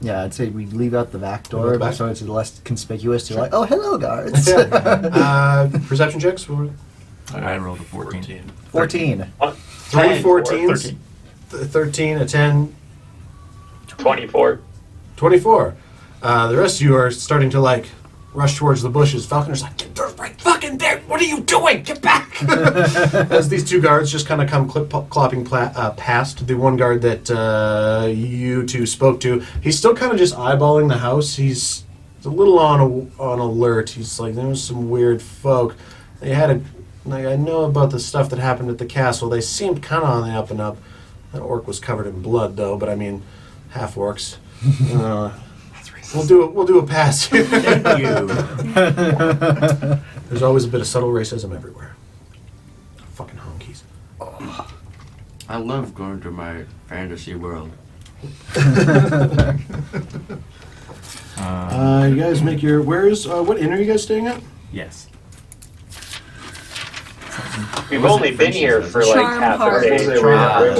Yeah, I'd say we leave out the back Leave out door, the back? so it's less conspicuous. You're like, oh, hello, guards. Perception checks? I rolled a 14. 14. 3 14s. 13. 13, a 10, 24. 24. The rest of you are starting to like rush towards the bushes. Falconer's like, they're right fucking there. What are you doing? Get back! As these two guards just kind of come clopping past the one guard that you two spoke to. He's still kind of just eyeballing the house. He's a little on alert. He's like, there's some weird folk. They had a like I know about the stuff that happened at the castle. They seemed kind of on the up and up. That orc was covered in blood, though. But I mean, half orcs. We'll do a pass here. Thank you. There's always a bit of subtle racism everywhere. Fucking honkies. I love going to my fantasy world. You guys make your what inn are you guys staying at? Yes. We've only been here for like Charm half a Heart. day.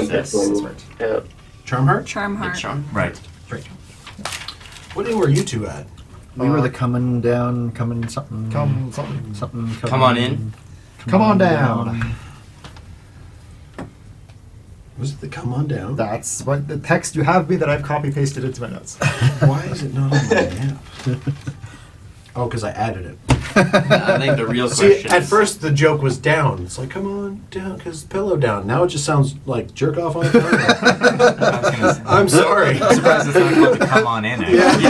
That's right. Yeah. Charmheart? Charm Heart. Charm? Right. What inn were you two at? We were the coming something. Come something. Something. Come on in. Come on down. Was it the come on down? That's what the text you have me that I've copy pasted into my notes. Why is it not on the map? Oh, because I added it. I think the real See, question at is- first the joke was down. It's like, come on down, because pillow down. Now it just sounds like jerk off on a pillow. I was gonna say, I'm sorry. I'm surprised it's not called the Come On In. Actually.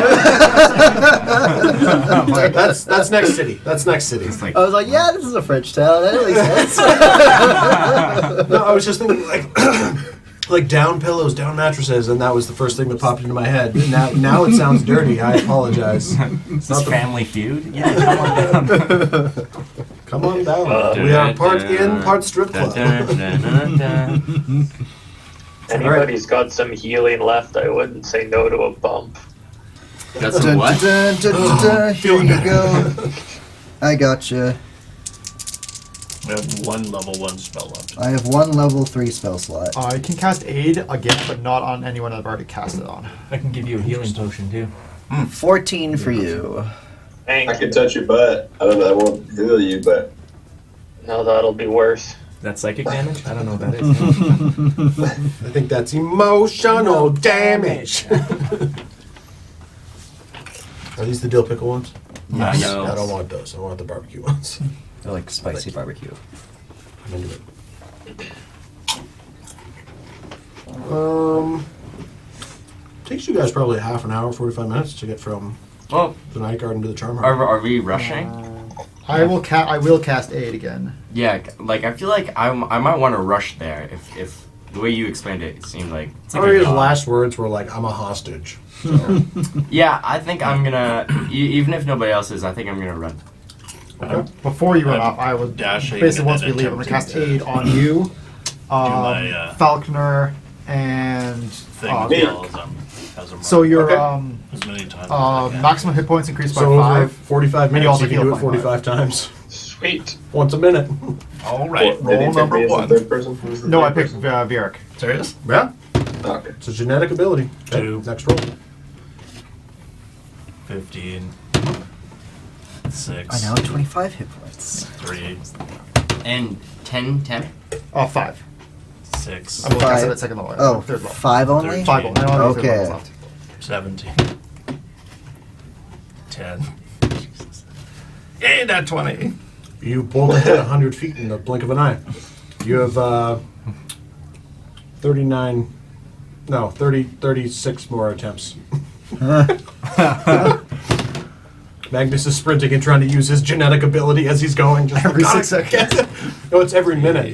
I'm like, That's next city. That's next city. it's like, I was like, yeah, this is a French town. That makes sense. No, I was just thinking like down pillows, down mattresses, and that was the first thing that popped into my head. Now it sounds dirty. I apologize. is this Family Feud? Yeah, come on down. Come on down. We are part inn, part strip club. Anybody's got some healing left, I wouldn't say no to a bump. Got some what? Here you go. I gotcha. We have one level 1 spell left. I have one level 3 spell slot. I can cast aid again, but not on anyone I've already cast it on. I can give you a healing potion too. 14 for you. Thank I you. can touch your butt. I don't know. I won't heal you, but No, that'll be worse. That's psychic damage? I don't know what that is. I think that's emotional damage. Are these the dill pickle ones? Yes. No. I don't want those. I want the barbecue ones. They're like spicy barbecue. I'm into it. Takes you guys probably half an hour, 45 minutes to get from Well, the night garden to the charm heart. are we rushing? I will cast aid again. Yeah, like I feel like I might want to rush there if the way you explained it, it seemed like. Aria's last words were like, "I'm a hostage." So. Yeah, I think I'm gonna. Even if nobody else is, I think I'm gonna run. Okay. Before you run off, I will Dashing basically once we and leave, I'm gonna cast attempting aid on you, my, Falconer, and thing as me. well as a so your Okay. as many times as I can. maximum hit points increased by So over 5. 45 And you minutes, also you can heal do it by 45 times. Sweet. Once a minute. All right, Did he roll pick number me as the 1. third person? No, I picked Vierik. Serious? Yeah. Okay. It's a genetic ability. Okay, 2. next roll. 15. 6. I now have 25 hit points. 3. And 10. 5. 6. I will cast it 5. at second level. Oh, third level. 5 only? 5 only. I don't have any third Okay. levels left. 17. 10. Yay, that 20. You bolt ahead 100 feet in the blink of an eye. You have 36 more attempts. Magnus is sprinting and trying to use his genetic ability as he's going. Just Every gotta 6 get seconds. it. No, it's every minute.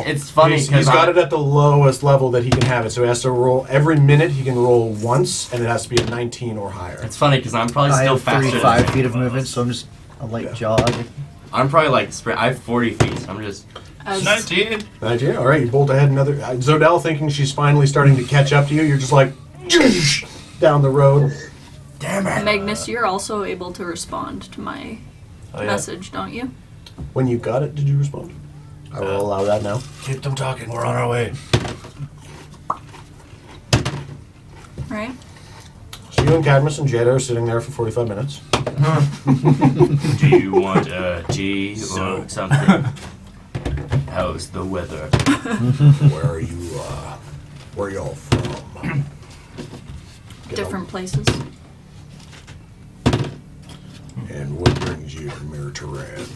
It's funny He's because got it at the lowest level that he can have it, so he has to roll every minute. He can roll once, and it has to be a 19 or higher. It's funny because I'm probably I still have faster. 35 feet of movement, so I'm just a light jog. I'm probably like sprint. I have 40 feet. So I'm just. As 19. 19. All right, you bolt ahead another. Zodell, thinking she's finally starting to catch up to you, you're just like down the road. Damn it! Magnus, you're also able to respond to my Oh, yeah. message, don't you? When you got it, did you respond? I will allow that now. Keep them talking. We're on our way. Right? So You and Cadmus and Jada are sitting there for 45 minutes. Do you want a tea or something? How's the weather? Where y'all from? Different places. And what brings you to Mirtoran?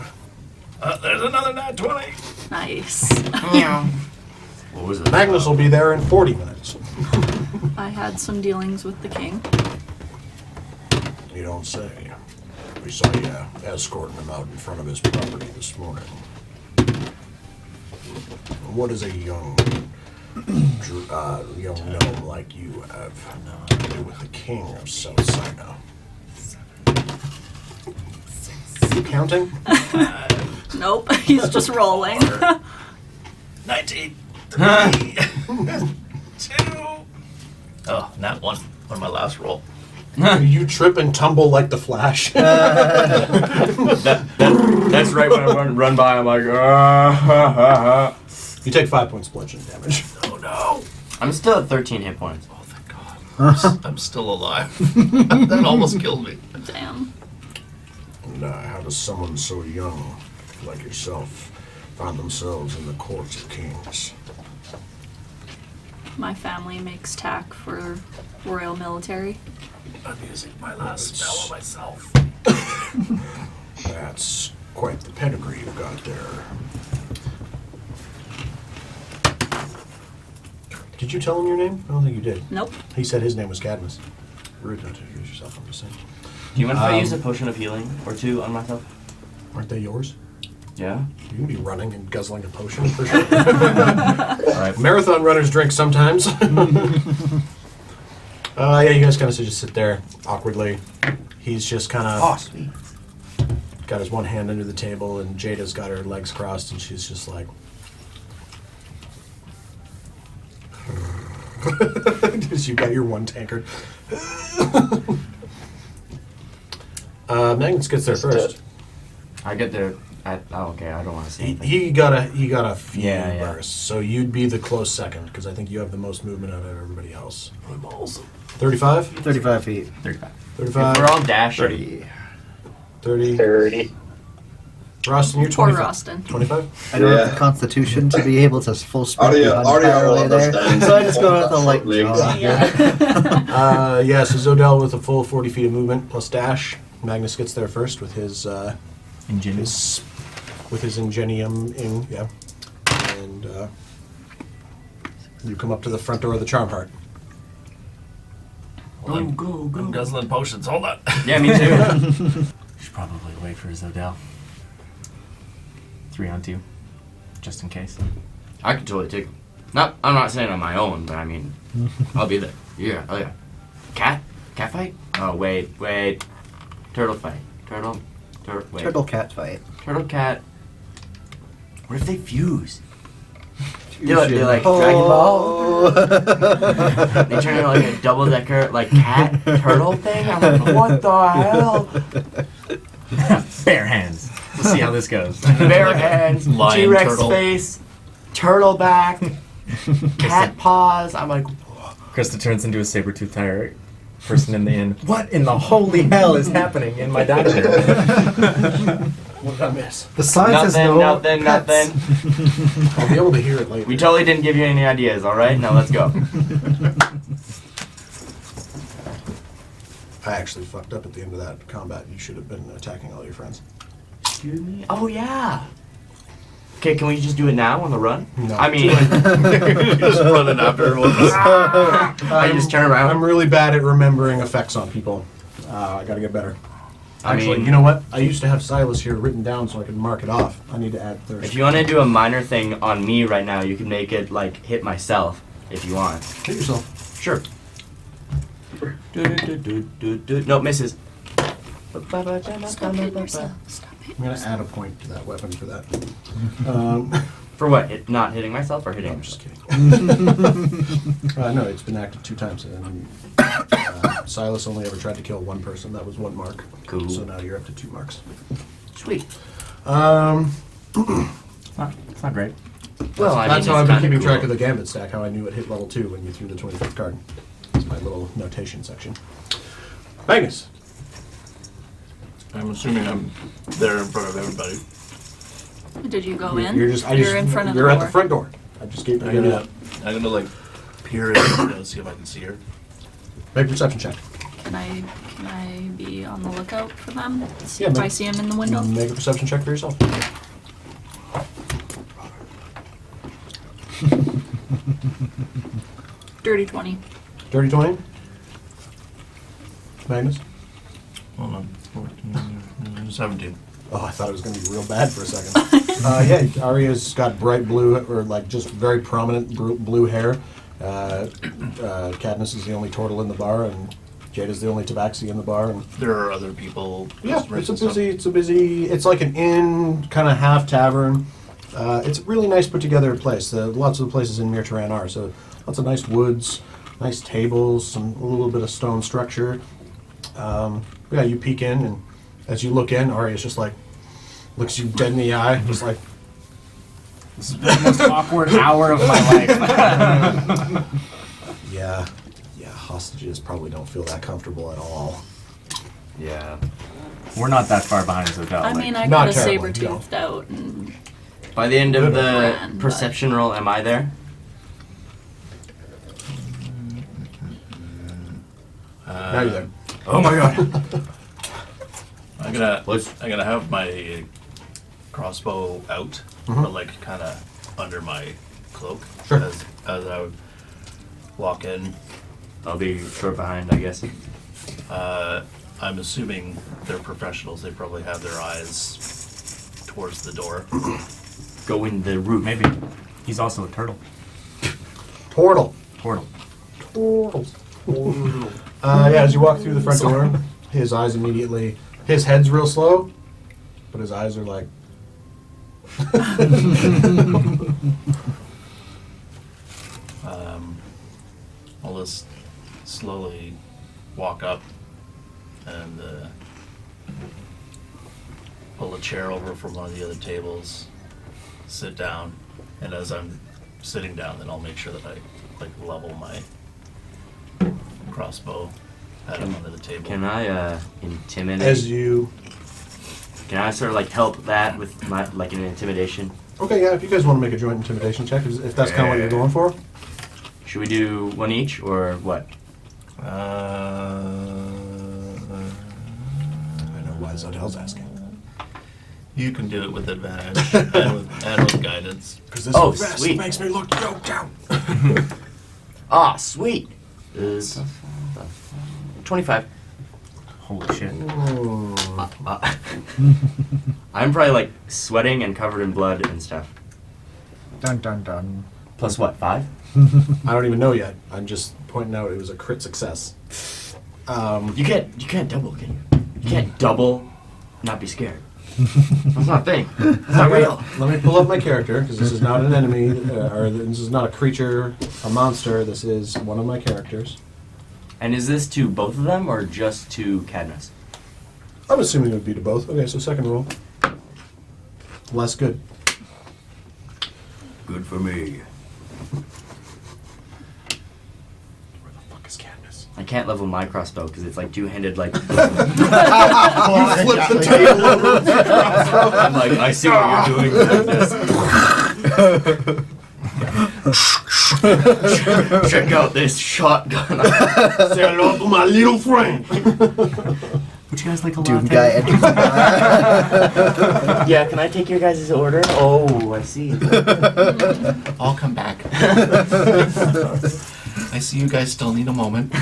There's another nat 20. Nice. What was it? Magnus will be there in 40 minutes. I had some dealings with the king. You don't say. We saw you escorting him out in front of his property this morning. What does a young gnome like you have to do with the king of South Sino? You counting? Nope, he's just rolling. 19. 3. 2. Oh, nat 1 on my last roll. You trip and tumble like the Flash. That's right when I run by, I'm like, You take 5 points bludgeoning damage. Oh no. I'm still at 13 hit points. Oh, thank God. I'm still alive. That almost killed me. Damn. And how does someone so young like yourself find themselves in the courts of kings? My family makes tack for royal military. I'm using my last spell on myself. That's quite the pedigree you've got there. Did you tell him your name? I don't think you did. Nope. He said his name was Cadmus. Rude not to introduce yourself, I'm just saying. Do you mind if I use a potion of healing or 2 on myself? Aren't they yours? Yeah? You can be running and guzzling a potion for sure. Alright. Marathon runners drink sometimes. Yeah, you guys kind of just sit there awkwardly. He's just kind of sweet. got his one hand under the table, and Jada's got her legs crossed, and she's just like... You've got your one tankard. Magnus gets there first. I get there at... Oh, okay, I don't want to say anything. He got a few Yeah. bursts, so you'd be the close second, because I think you have the most movement out of everybody else. I'm awesome. 35? 35 feet. 35. 35? We're all dashing. 30. 30? 30. Rostin, you're Poor 25. Rostin. 25? I don't have Yeah. the constitution to be able to full sprint Audio- the audio entire way there, understands. so I just go with a light Legs. jog. Yeah, so Zodel with a full 40 feet of movement plus dash. Magnus gets there first with his Ingenious. Ingenium, yeah. And you come up to the front door of the Charm Heart. I'm guzzling potions. Hold on. Yeah, me too. Should probably wait for Zodel. 3 on 2. Just in case. I could totally take... I'm not saying on my own, but I mean, I'll be there. Yeah, oh yeah. Cat fight? Oh, wait. Turtle fight. Wait. Turtle cat fight. Turtle cat. What if they fuse? Fusion. They're like Dragon Ball. They turn into like a double-decker, like cat turtle thing. I'm like, what the hell? Bare hands. We'll see how this goes. Bare hands, Lion T-Rex turtle. face, turtle back, cat paws. I'm like, Krista turns into a saber-toothed tiger person in the inn. What in the holy hell is happening in my dungeon? What did I miss? The scientists nothing. I'll be able to hear it later. We totally didn't give you any ideas, all right? Now let's go. I actually fucked up at the end of that combat. You should have been attacking all your friends. Excuse me? Oh, yeah. Okay, can we just do it now on the run? No. I mean, Just running after everyone. I just turn around. I'm really bad at remembering effects on people. I gotta get better. I Actually, mean- you know what? I used to have Silas here written down so I could mark it off. I need to add thirst. If you want to do a minor thing on me right now, you can make it like hit myself if you want. Hit yourself. Sure. No, misses. Stop hitting yourself. Stop hitting I'm gonna yourself. add a point to that weapon for that. For what? Not hitting myself or hitting I'm just myself? kidding. No, it's been acted 2 times. And Silas only ever tried to kill 1 person. That was 1 mark. Cool. So now you're up to 2 marks. Sweet. It's not great. Well, I That's mean, how I've it's been kinda keeping track cool. of the gambit stack, how I knew it hit level 2 when you threw the 25th card. It's my little notation section. Magnus. I'm assuming I'm there in front of everybody. Did you go in? You're in front of the You're door. at the front door. I just gave you I'm gonna like peer in and see if I can see her. Make a perception check. Can I be on the lookout for them? See Yeah, if make- I see them in the window? Make a perception check for yourself. Dirty 20. Dirty 20. Magnus. Hold on. 14, 17. Oh, I thought it was going to be real bad for a second. Yeah, Arya's got bright blue, or like just very prominent blue hair. Cadmus is the only turtle in the bar, and Jada's the only tabaxi in the bar. And There are other people. yeah, customers it's and a busy. It's like an inn, kind of half tavern. It's a really nice put together place. Lots of the places in Mirtaran are. So lots of nice woods, nice tables, a little bit of stone structure. Yeah, you peek in, and as you look in, Arya's just like looks you dead in the eye, just like. This is the most awkward hour of my life. Yeah, hostages probably don't feel that comfortable at all. Yeah. We're not that far behind Zodell. I mean, I not could have terribly, saber-toothed out and... By the end of the Ran, but- perception roll, am I there? Now you're there. Oh my god. I'm gonna have my crossbow out, but like kind of under my cloak. Sure. As I would walk in. I'll be short behind, I guess. I'm assuming they're professionals. They probably have their eyes towards the door. Go in the room. Maybe. He's also a turtle. Portal. Portal. Portals. Yeah, as you walk through the front door, his eyes immediately. His head's real slow, but his eyes are like. I'll just slowly walk up and pull a chair over from one of the other tables, sit down, and as I'm sitting down, then I'll make sure that I like level my crossbow at him under the table. Can I intimidate? As you. Can I sort of like help that with my like an intimidation? Okay, yeah, if you guys want to make a joint intimidation check, if that's kind of what you're going for. Should we do one each or what? I know why Zodell's asking. You can do it with advantage and with guidance. Because this Oh, vest sweet. makes me look yoked out. Ah, sweet. 25. Holy shit. I'm probably like sweating and covered in blood and stuff. Dun dun dun. Plus what? 5? I don't even know yet. I'm just pointing out it was a crit success. You can't double, can you? You can't double, not be scared. That's not a thing. It's not real. Let me pull up my character, because this is not an enemy, or this is not a creature, a monster. This is one of my characters. And is this to both of them or just to Cadmus? I'm assuming it would be to both. Okay, so second roll. Less good. Good for me. Where the fuck is Cadmus? I can't level my crossbow because it's like two-handed. Like You flip the table over. I'm like, I see what you're doing. Like this. Check out this shotgun. Say hello to my little friend. Would you guys like a Doom latte? guy enters the bar. Yeah, can I take your guys' order? Oh, I see. I'll come back. I see you guys still need a moment.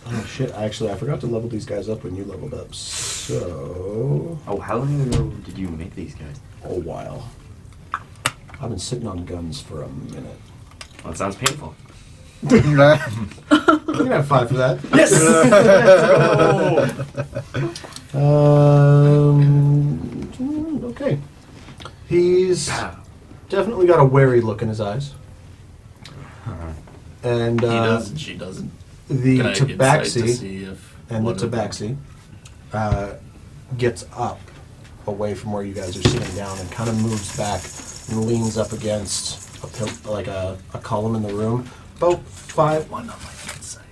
Oh shit! I forgot to level these guys up when you leveled up. So Oh, how long ago did you make these guys? a while. I've been sitting on guns for a minute. Well, it sounds painful. You can have 5 for that. Yes! Okay. He's definitely got a wary look in his eyes. And He does and she doesn't. the Can I insight to tabaxi see if and the one of them- tabaxi gets up away from where you guys are sitting down and kind of moves back and leans up against a column in the room. About 5. One on my inside.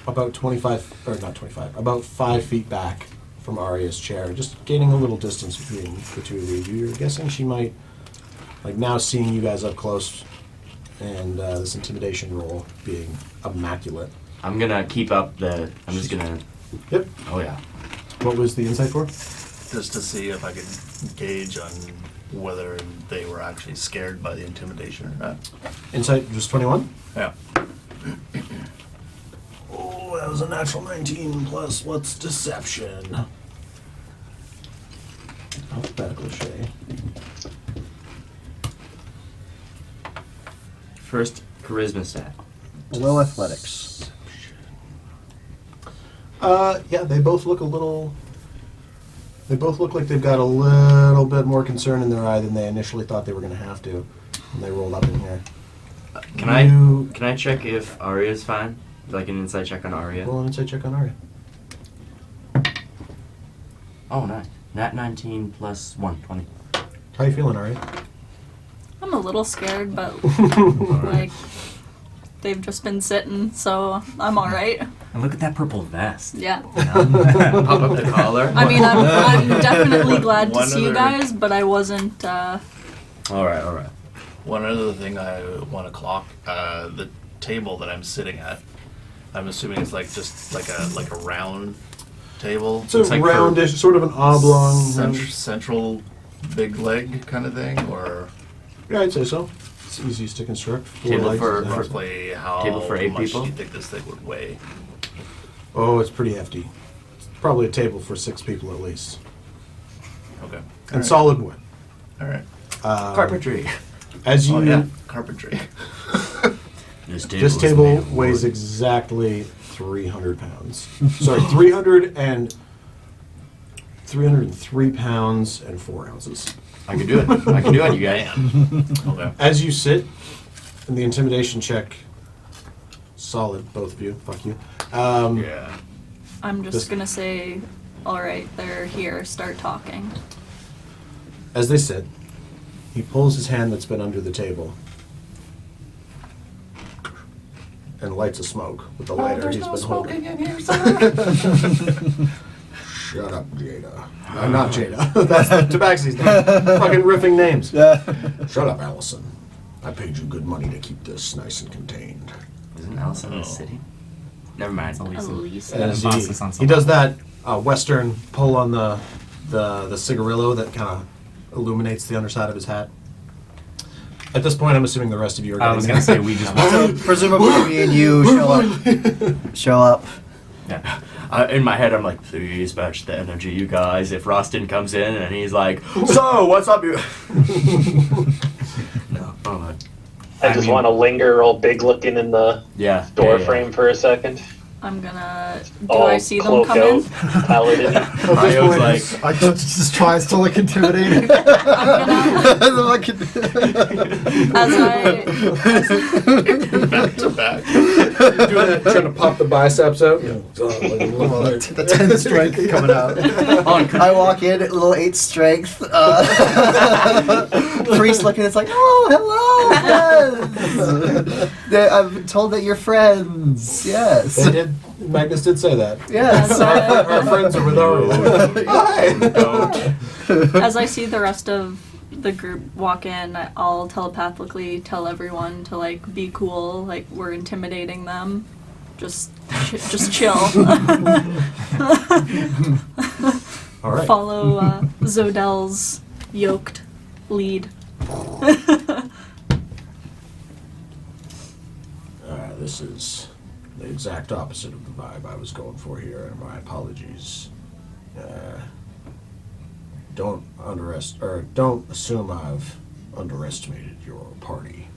about 25, or not 25, about 5 feet back from Arya's chair, just gaining a little distance between the two of you. You're guessing she might, like now seeing you guys up close, and this intimidation roll being immaculate. I'm gonna keep up the. I'm just gonna. Yep. Oh yeah. What was the insight for? Just to see if I could gauge on whether they were actually scared by the intimidation or not. Insight just 21? Yeah. Oh, that was a natural 19 plus what's deception? Alphabetical Shay. First charisma stat. Below athletics. Yeah, they both look a little. They both look like they've got a little bit more concern in their eye than they initially thought they were going to have to when they rolled up in here. Can I check if Arya's fine? Like an insight check on Arya. Roll an insight check on Arya. Oh, nice. Nat 19 plus 1, 20. How you feeling, Arya? I'm a little scared, but like they've just been sitting, so I'm all right. And look at that purple vest. Yeah. Pop up the collar. I mean, I'm definitely glad to One see you other- guys, but I wasn't. All right. One other thing I want to clock, the table that I'm sitting at, I'm assuming it's like just like a round table. It's a like roundish, sort of an oblong. Central big leg kind of thing, or Yeah, I'd say so. It's easiest to construct. Table legs for- and that. roughly how Table for 8 much people? do you think this thing would weigh? Oh, it's pretty hefty. It's probably a table for 6 people at least. Okay. And solid wood. All right. Carpentry. As you, Oh yeah, carpentry. this table weighs exactly 300 pounds. Sorry, 303 pounds and 4 ounces. I can do it, you guys. Okay. As you sit, in the intimidation check, solid, both of you, fuck you. Yeah. I'm just This- gonna say, all right, they're here. Start talking. As they sit, he pulls his hand that's been under the table and lights a smoke with the lighter he's been holding. in here, Shut up, Jada. Not Jada. That's Tabaxi's name. Fucking riffing names. Shut up, Allison. I paid you good money to keep this nice and contained. Isn't Allison in the city? Never mind. Elise. And then As boss is on he does that western pull on the cigarillo that kind of illuminates the underside of his hat. At this point, I'm assuming the rest of you are I was getting gonna there. say we just. So presumably me and you show up. Yeah. In my head, I'm like, please match the energy, you guys. If Rostin comes in and he's like, so, what's up, you? No. Oh, my. I just want to linger all big looking in the Yeah. door yeah. frame for a second. I'm gonna. Do All I see them cloak come in? out, paladin. Ryo's like, I just tries to look intimidating. I'm gonna, as I Back to back. Trying to pop the biceps out. The 10 strength coming out. I walk in, little 8 strength. Priest looking, it's like, oh, hello, friends. I've been told that you're friends. Yes. They did. Magnus did say that. Yes. Our friends are with our. as I see the rest of the group walk in, I'll telepathically tell everyone to like be cool, like we're intimidating them. Just chill. All right. Follow Zodel's yoked lead. This is the exact opposite of the vibe I was going for here, and my apologies. Don't assume I've underestimated your party.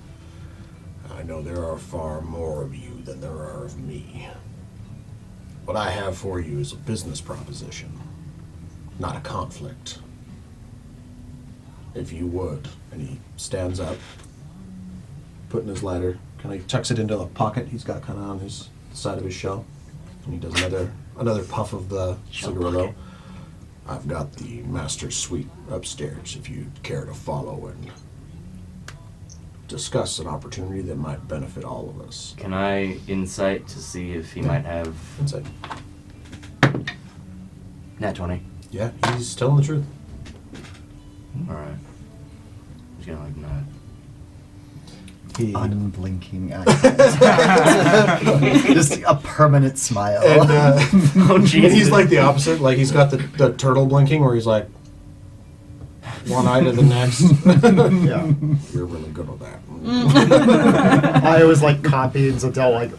I know there are far more of you than there are of me. What I have for you is a business proposition, not a conflict. If you would. And he stands up, putting his lighter, kind of tucks it into the pocket he's got kind of on his side of his shell. And he does another puff of the cigarillo. I've got the master suite upstairs if you'd care to follow and discuss an opportunity that might benefit all of us. Can I insight to see if he might have Insight. nat 20? Yeah, he's telling the truth. All right. He's gonna like nod. He unblinking eye. Just a permanent smile. And, Oh, and Jesus. he's like the opposite. Like he's got the turtle blinking where he's like one eye to the next. Yeah. You're really good at that. I always like copying Zadell like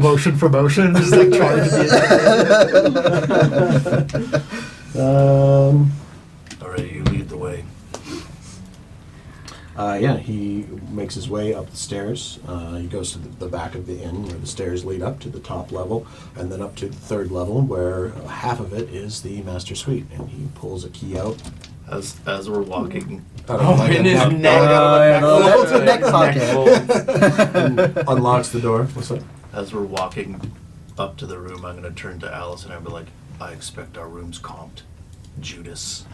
motion for motion, just like trying to be. Alright, you lead the way. Yeah, he makes his way up the stairs. He goes to the back of the inn where the stairs lead up to the top level, and then up to the third level where half of it is the master suite. And he pulls a key out. As we're walking, In his neck. That's a neck pocket. and unlocks the door. What's that? as we're walking up to the room, I'm gonna turn to Alice and I'll be like, I expect our room's comped. Judas.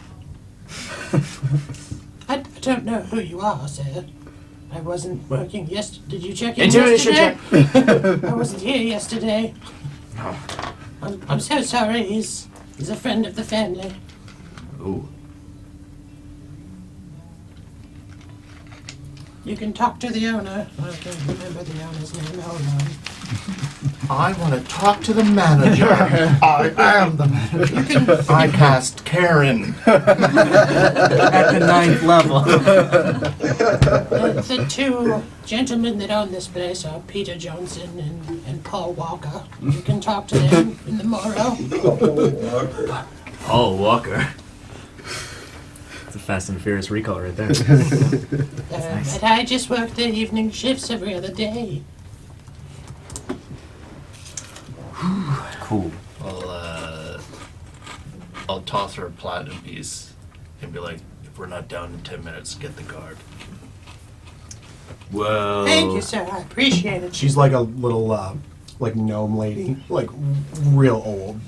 I don't know who you are, sir. I wasn't working yesterday. Did you check in Intimidation yesterday? I wasn't here yesterday. No. I'm so sorry. He's a friend of the family. Ooh. You can talk to the owner. I can't remember the owner's name. Hold on. I want to talk to the manager. I am the manager. I cast Karen. At the 9th level. The two gentlemen that own this place are Peter Johnson and Paul Walker. You can talk to them in the morrow. Paul Walker. It's a Fast and Furious recall right there. But I just work the evening shifts every other day. Cool. I'll toss her a platinum piece and be like, if we're not down in 10 minutes, get the guard. Whoa. Thank you, sir. I appreciate it. She's like a little, like gnome lady, like real old.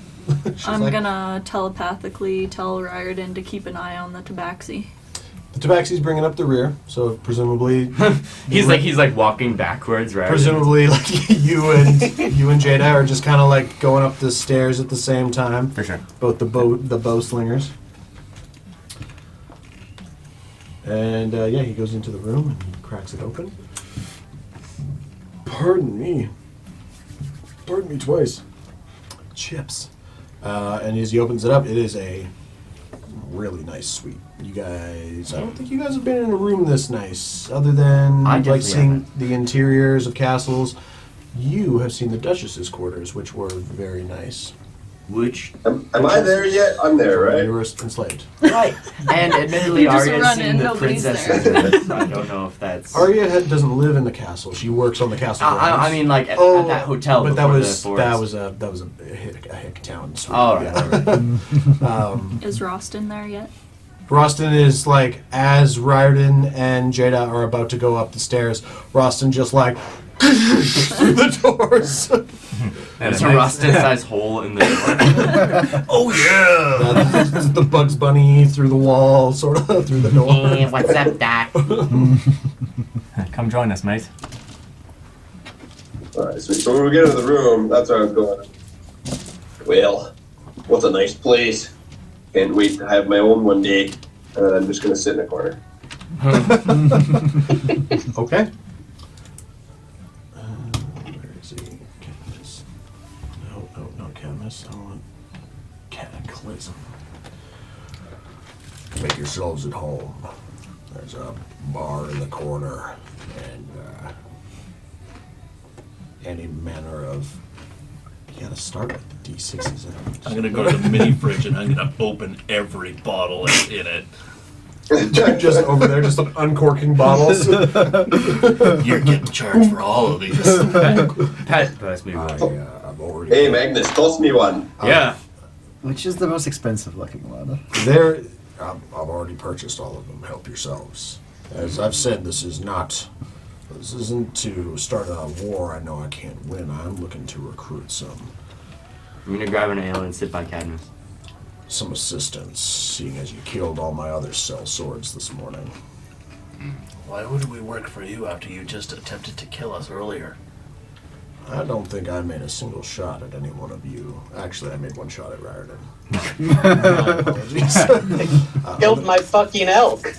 She's I'm like, gonna telepathically tell Riordan to keep an eye on the tabaxi. The tabaxi's bringing up the rear, so presumably, He's like walking backwards, right? presumably, like you and Jada are just kind of like going up the stairs at the same time. For sure. Both the bow slingers. And yeah, he goes into the room and he cracks it open. Pardon me twice. Chips. And as he opens it up, it is a really nice suite. You guys, I don't think you guys have been in a room this nice, other than I like definitely seeing haven't. the interiors of castles. You have seen the Duchess's quarters, which were very nice. Which Am I there yet? I'm there, right? You were enslaved. right. And admittedly, You just Arya's run seen in, the nobody's princesses. there. in it, so I don't know if that's. Arya doesn't live in the castle. She works on the castle grounds. I mean, like at that hotel. But before that the was forest. a hick town. Suite. Oh, right. Is Rostin there yet? Rostin is like, as Riordan and Jada are about to go up the stairs, Rostin just like through the doors. There's a rusted-sized hole in the door. Oh yeah! The Bugs Bunny through the wall, sort of through the door. Hey, what's up, Doc? Come join us, mate. Alright, so when we get into the room, that's where I'm going. Well, what's a nice place? Can't wait to have my own one day. And I'm just gonna sit in a corner. Okay. Where is he? Cadmus. No, not Cadmus. I want Cataclysm. Make yourselves at home. There's a bar in the corner, and any manner of. You gotta start with the D6s. I'm gonna go to the mini fridge and I'm gonna open every bottle in it. Just over there, just uncorking bottles. You're getting charged for all of these. Pat, pass me one. I'm already. Hey, Magnus, toss me one. Yeah. Which is the most expensive looking one? There, I've already purchased all of them. Help yourselves. As I've said, this isn't to start a war I know I can't win. I'm looking to recruit some I'm gonna grab an ale and sit by Cadmus. assistance, seeing as you killed all my other cell swords this morning. Why would we work for you after you just attempted to kill us earlier? I don't think I made a single shot at any one of you. Actually, I made one shot at Raritan. My apologies. Killed my fucking elk.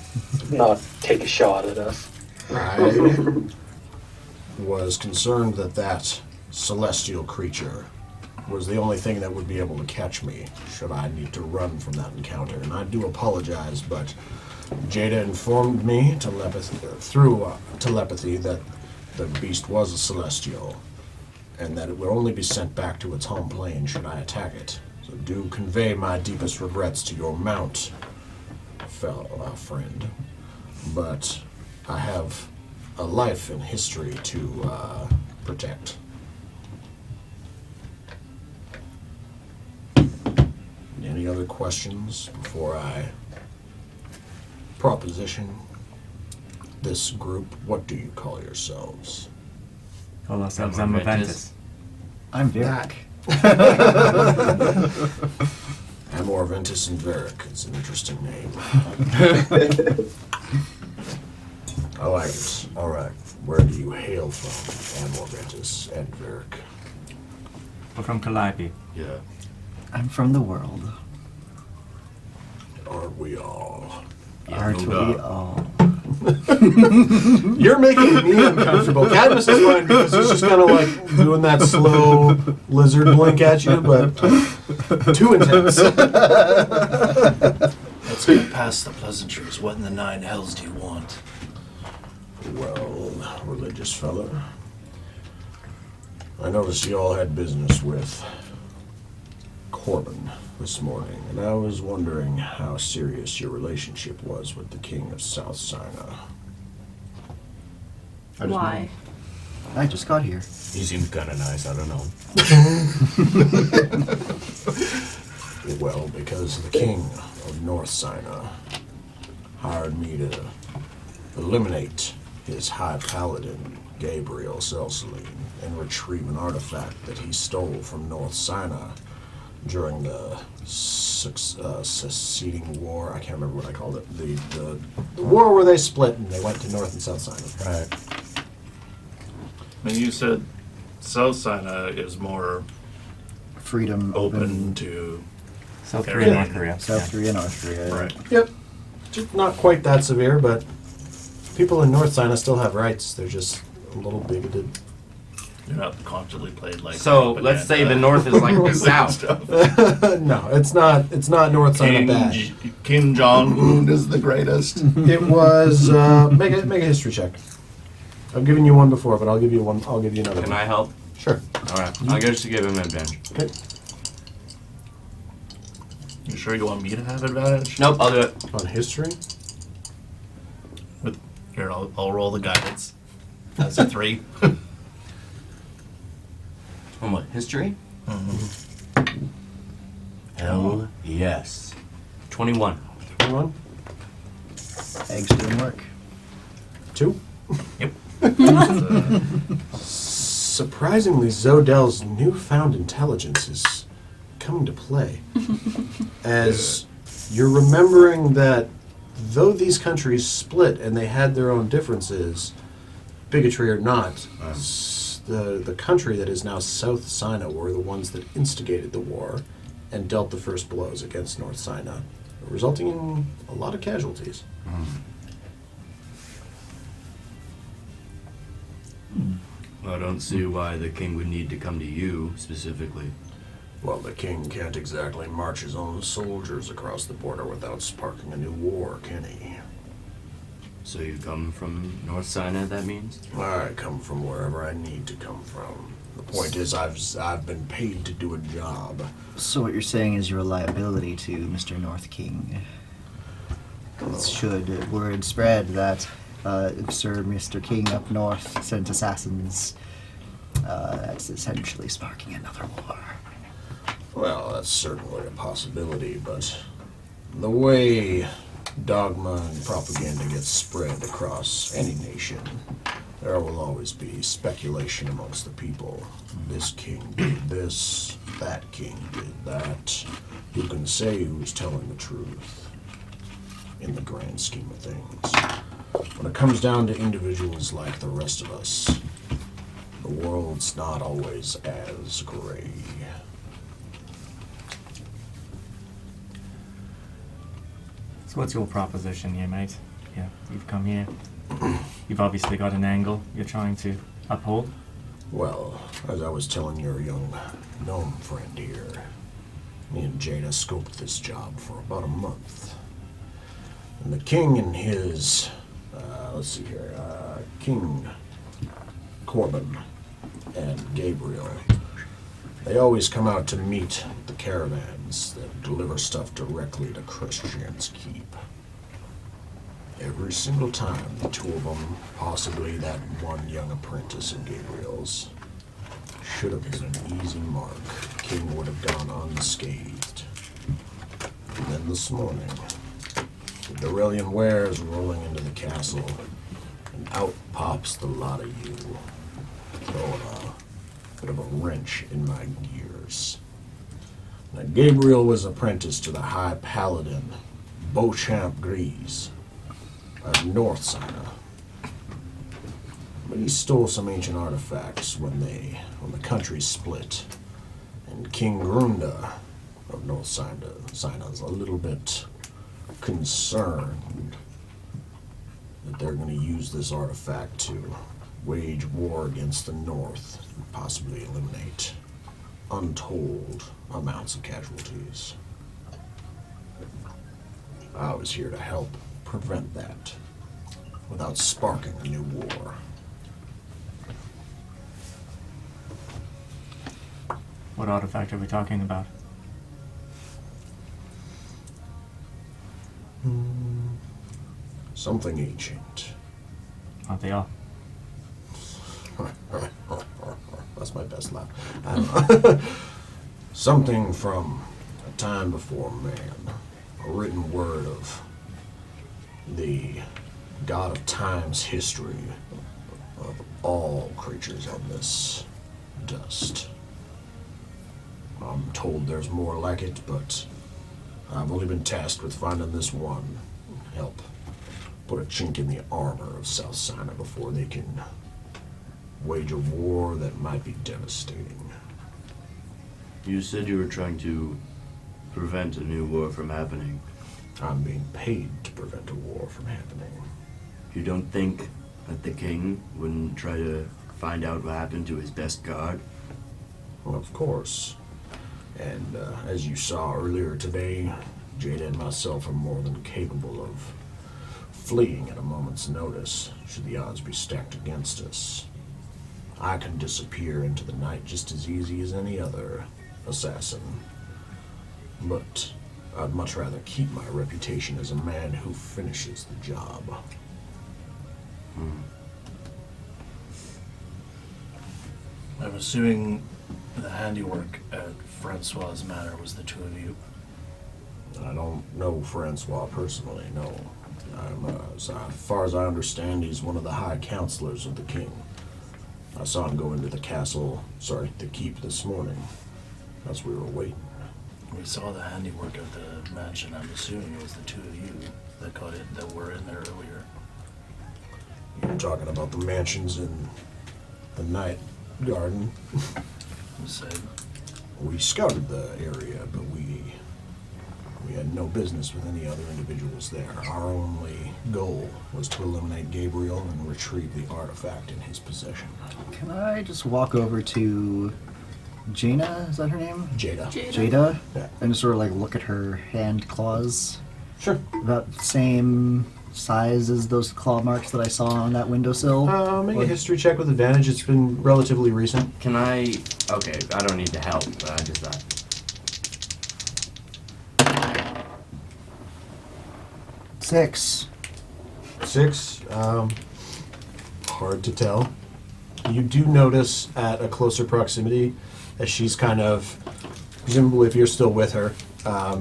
Not take a shot at us. I was concerned that that celestial creature was the only thing that would be able to catch me should I need to run from that encounter. And I do apologize, but Jada informed me through telepathy that the beast was a celestial, and that it will only be sent back to its home plane should I attack it. So do convey my deepest regrets to your mount, friend. But I have a life and history to protect. Any other questions before I proposition this group? What do you call yourselves? Call ourselves Amour, Amour, Ventis. I'm Vic. Amour, Ventis, and Varric. It's an interesting name. I like it. All right. Where do you hail from, Amour, Ventis, and Varric? We're from Calliope. Yeah. I'm from the world. Aren't we all? Aren't we all? You're making me uncomfortable. Cadmus is fine because he's just kind of like doing that slow lizard blink at you, but too intense. Let's get past the pleasantries. What in the nine hells do you want? Well, religious fella, I noticed you all had business with Corbin this morning, and I was wondering how serious your relationship was with the King of South Sinai. Why? I just got here. He seemed kind of nice. I don't know. Well, because the King of North Sinai hired me to eliminate his High Paladin, Gabriel Selceline, and retrieve an artifact that he stole from North Sinai during the succeeding war. I can't remember what I called it. The war where they split and they went to North and South Sinai. Right. And you said South Sinai is more Freedom open to... South Korea. Korea, North Korea. South Yeah. Korea, North Korea. Right. Yep. Just not quite that severe, but people in North Sinai still have rights. They're just a little bigoted. You're not constantly played like... So let's say the North is like the South. No, it's not. It's not North Sinai bad. Kim Jong-un is the greatest. It was make a history check. I've given you one before, but I'll give you one. I'll give you another Can one. I help? Sure. All right. I guess to give him advantage. Okay. You sure you want me to have advantage? Nope, I'll do it. On history. Here, I'll roll the guidance. That's a 3. On what? History? Mm-hmm. Hell yes. 21. 21. Eggs didn't work. 2. Yep. Surprisingly, Zodel's newfound intelligence is coming to play. As you're remembering that though these countries split and they had their own differences, bigotry or not, the country that is now South Sinai were the ones that instigated the war and dealt the first blows against North Sinai, resulting in a lot of casualties. I don't see why the king would need to come to you specifically. Well, the king can't exactly march his own soldiers across the border without sparking a new war, can he? So you come from North Sinai, that means? I come from wherever I need to come from. The point is, I've been paid to do a job. So what you're saying is you're a liability to Mr. North King. Should word spread that Sir Mr. King up north sent assassins, that's essentially sparking another war. Well, that's certainly a possibility, but the way dogma and propaganda gets spread across any nation, there will always be speculation amongst the people. This king did this, that king did that. Who can say who's telling the truth in the grand scheme of things? when it comes down to individuals like the rest of us, the world's not always as gray. So what's your proposition here, mate? Yeah, you've come here. You've obviously got an angle you're trying to uphold. Well, as I was telling your young gnome friend here, me and Jada scoped this job for about a month. And the king and his, King Corbin and Gabriel, they always come out to meet the caravans that deliver stuff directly to Christian's Keep. Every single time, the two of them, possibly that one young apprentice of Gabriel's, should have been an easy mark. King would have gone unscathed. And then this morning, the Dorelian wares rolling into the castle, and out pops the lot of you, throwing a bit of a wrench in my gears. Now, Gabriel was apprenticed to the High Paladin, Beauchamp Grise, of North Sina. But he stole some ancient artifacts when the country split, and King Grunda of North Sina's a little bit concerned that they're going to use this artifact to wage war against the North and possibly eliminate untold amounts of casualties. I was here to help prevent that without sparking a new war. What artifact are we talking about? Something ancient. Aren't they all? That's my best laugh. Something from a time before man. A written word of the god of time's history of all creatures on this dust. I'm told there's more like it, but I've only been tasked with finding this one. Help put a chink in the armor of South Sina before they can wage a war that might be devastating. You said you were trying to prevent a new war from happening. I'm being paid to prevent a war from happening. You don't think that the king wouldn't try to find out what happened to his best guard? Well, of course. And as you saw earlier today, Jada and myself are more than capable of fleeing at a moment's notice, should the odds be stacked against us. I can disappear into the night just as easy as any other assassin. But I'd much rather keep my reputation as a man who finishes the job. I'm assuming the handiwork at Francois' manor was the two of you. I don't know Francois personally, no. As far as I understand, he's one of the high counselors of the king. I saw him go into the the keep this morning as we were waiting. We saw the handiwork at the mansion. I'm assuming it was the two of you that were in there earlier. You're talking about the mansions in the night garden. You said We scouted the area, but we had no business with any other individuals there. Our only goal was to eliminate Gabriel and retrieve the artifact in his possession. Can I just walk over to Jaina? Is that her name? Jada. Jada? Yeah. And just sort of like look at her hand claws. Sure. About the same size as those claw marks that I saw on that windowsill. Make a history check with advantage. It's been relatively recent. Can I... Okay, I don't need to help, but I just thought... 6. 6. Hard to tell. You do notice at a closer proximity as she's kind of, presumably if you're still with her,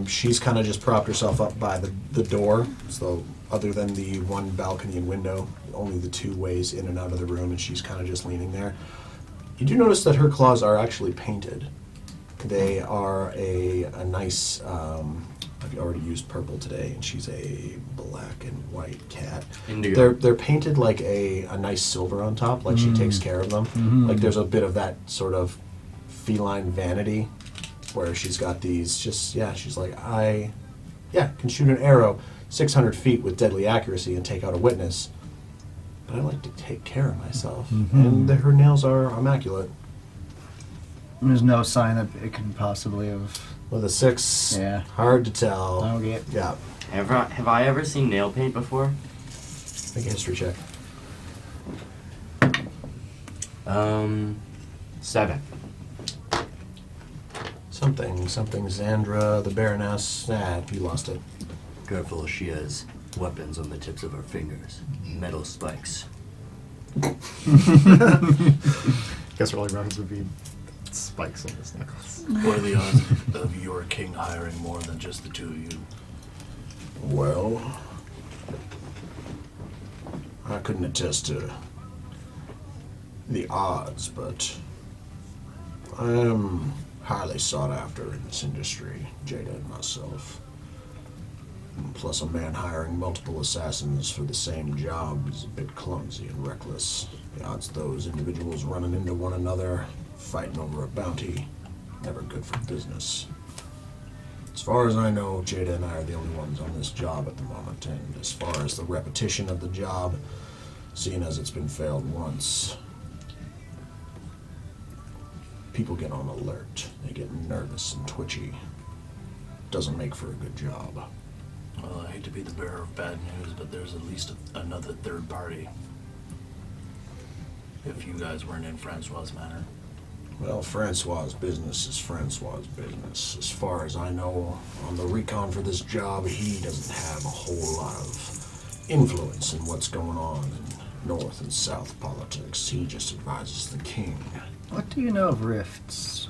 she's kind of just propped herself up by the door. So other than the one balcony and window, only the two ways in and out of the room, and she's kind of just leaning there. You do notice that her claws are actually painted. They are a nice I've already used purple today, and she's a black and white cat. Indigo. They're painted like a nice silver on top, like she takes care of them. Like there's a bit of that sort of feline vanity where she's got these she's like, I can shoot an arrow 600 feet with deadly accuracy and take out a witness, but I like to take care of myself. And her nails are immaculate. There's no sign that it could possibly have. With a 6, Yeah. hard to tell. Okay. Yeah. Have I ever seen nail paint before? Make a history check. 7. Something, Xandra, the Baroness. You lost it. Careful, she has weapons on the tips of her fingers. Metal spikes. Guess early rounds would be spikes on this necklace. What are the odds of your king hiring more than just the two of you? Well, I couldn't attest to the odds, but I am highly sought after in this industry, Jada and myself. And plus, a man hiring multiple assassins for the same job is a bit clumsy and reckless. The odds of those individuals running into one another, fighting over a bounty, never good for business. As far as I know, Jada and I are the only ones on this job at the moment, and as far as the repetition of the job, seeing as it's been failed once, people get on alert. They get nervous and twitchy. Doesn't make for a good job. Well, I hate to be the bearer of bad news, but there's at least another third party. If you guys weren't in Francois' manor. Well, Francois' business is Francois' business. As far as I know, on the recon for this job, he doesn't have a whole lot of influence in what's going on in North and South politics. He just advises the king. What do you know of rifts?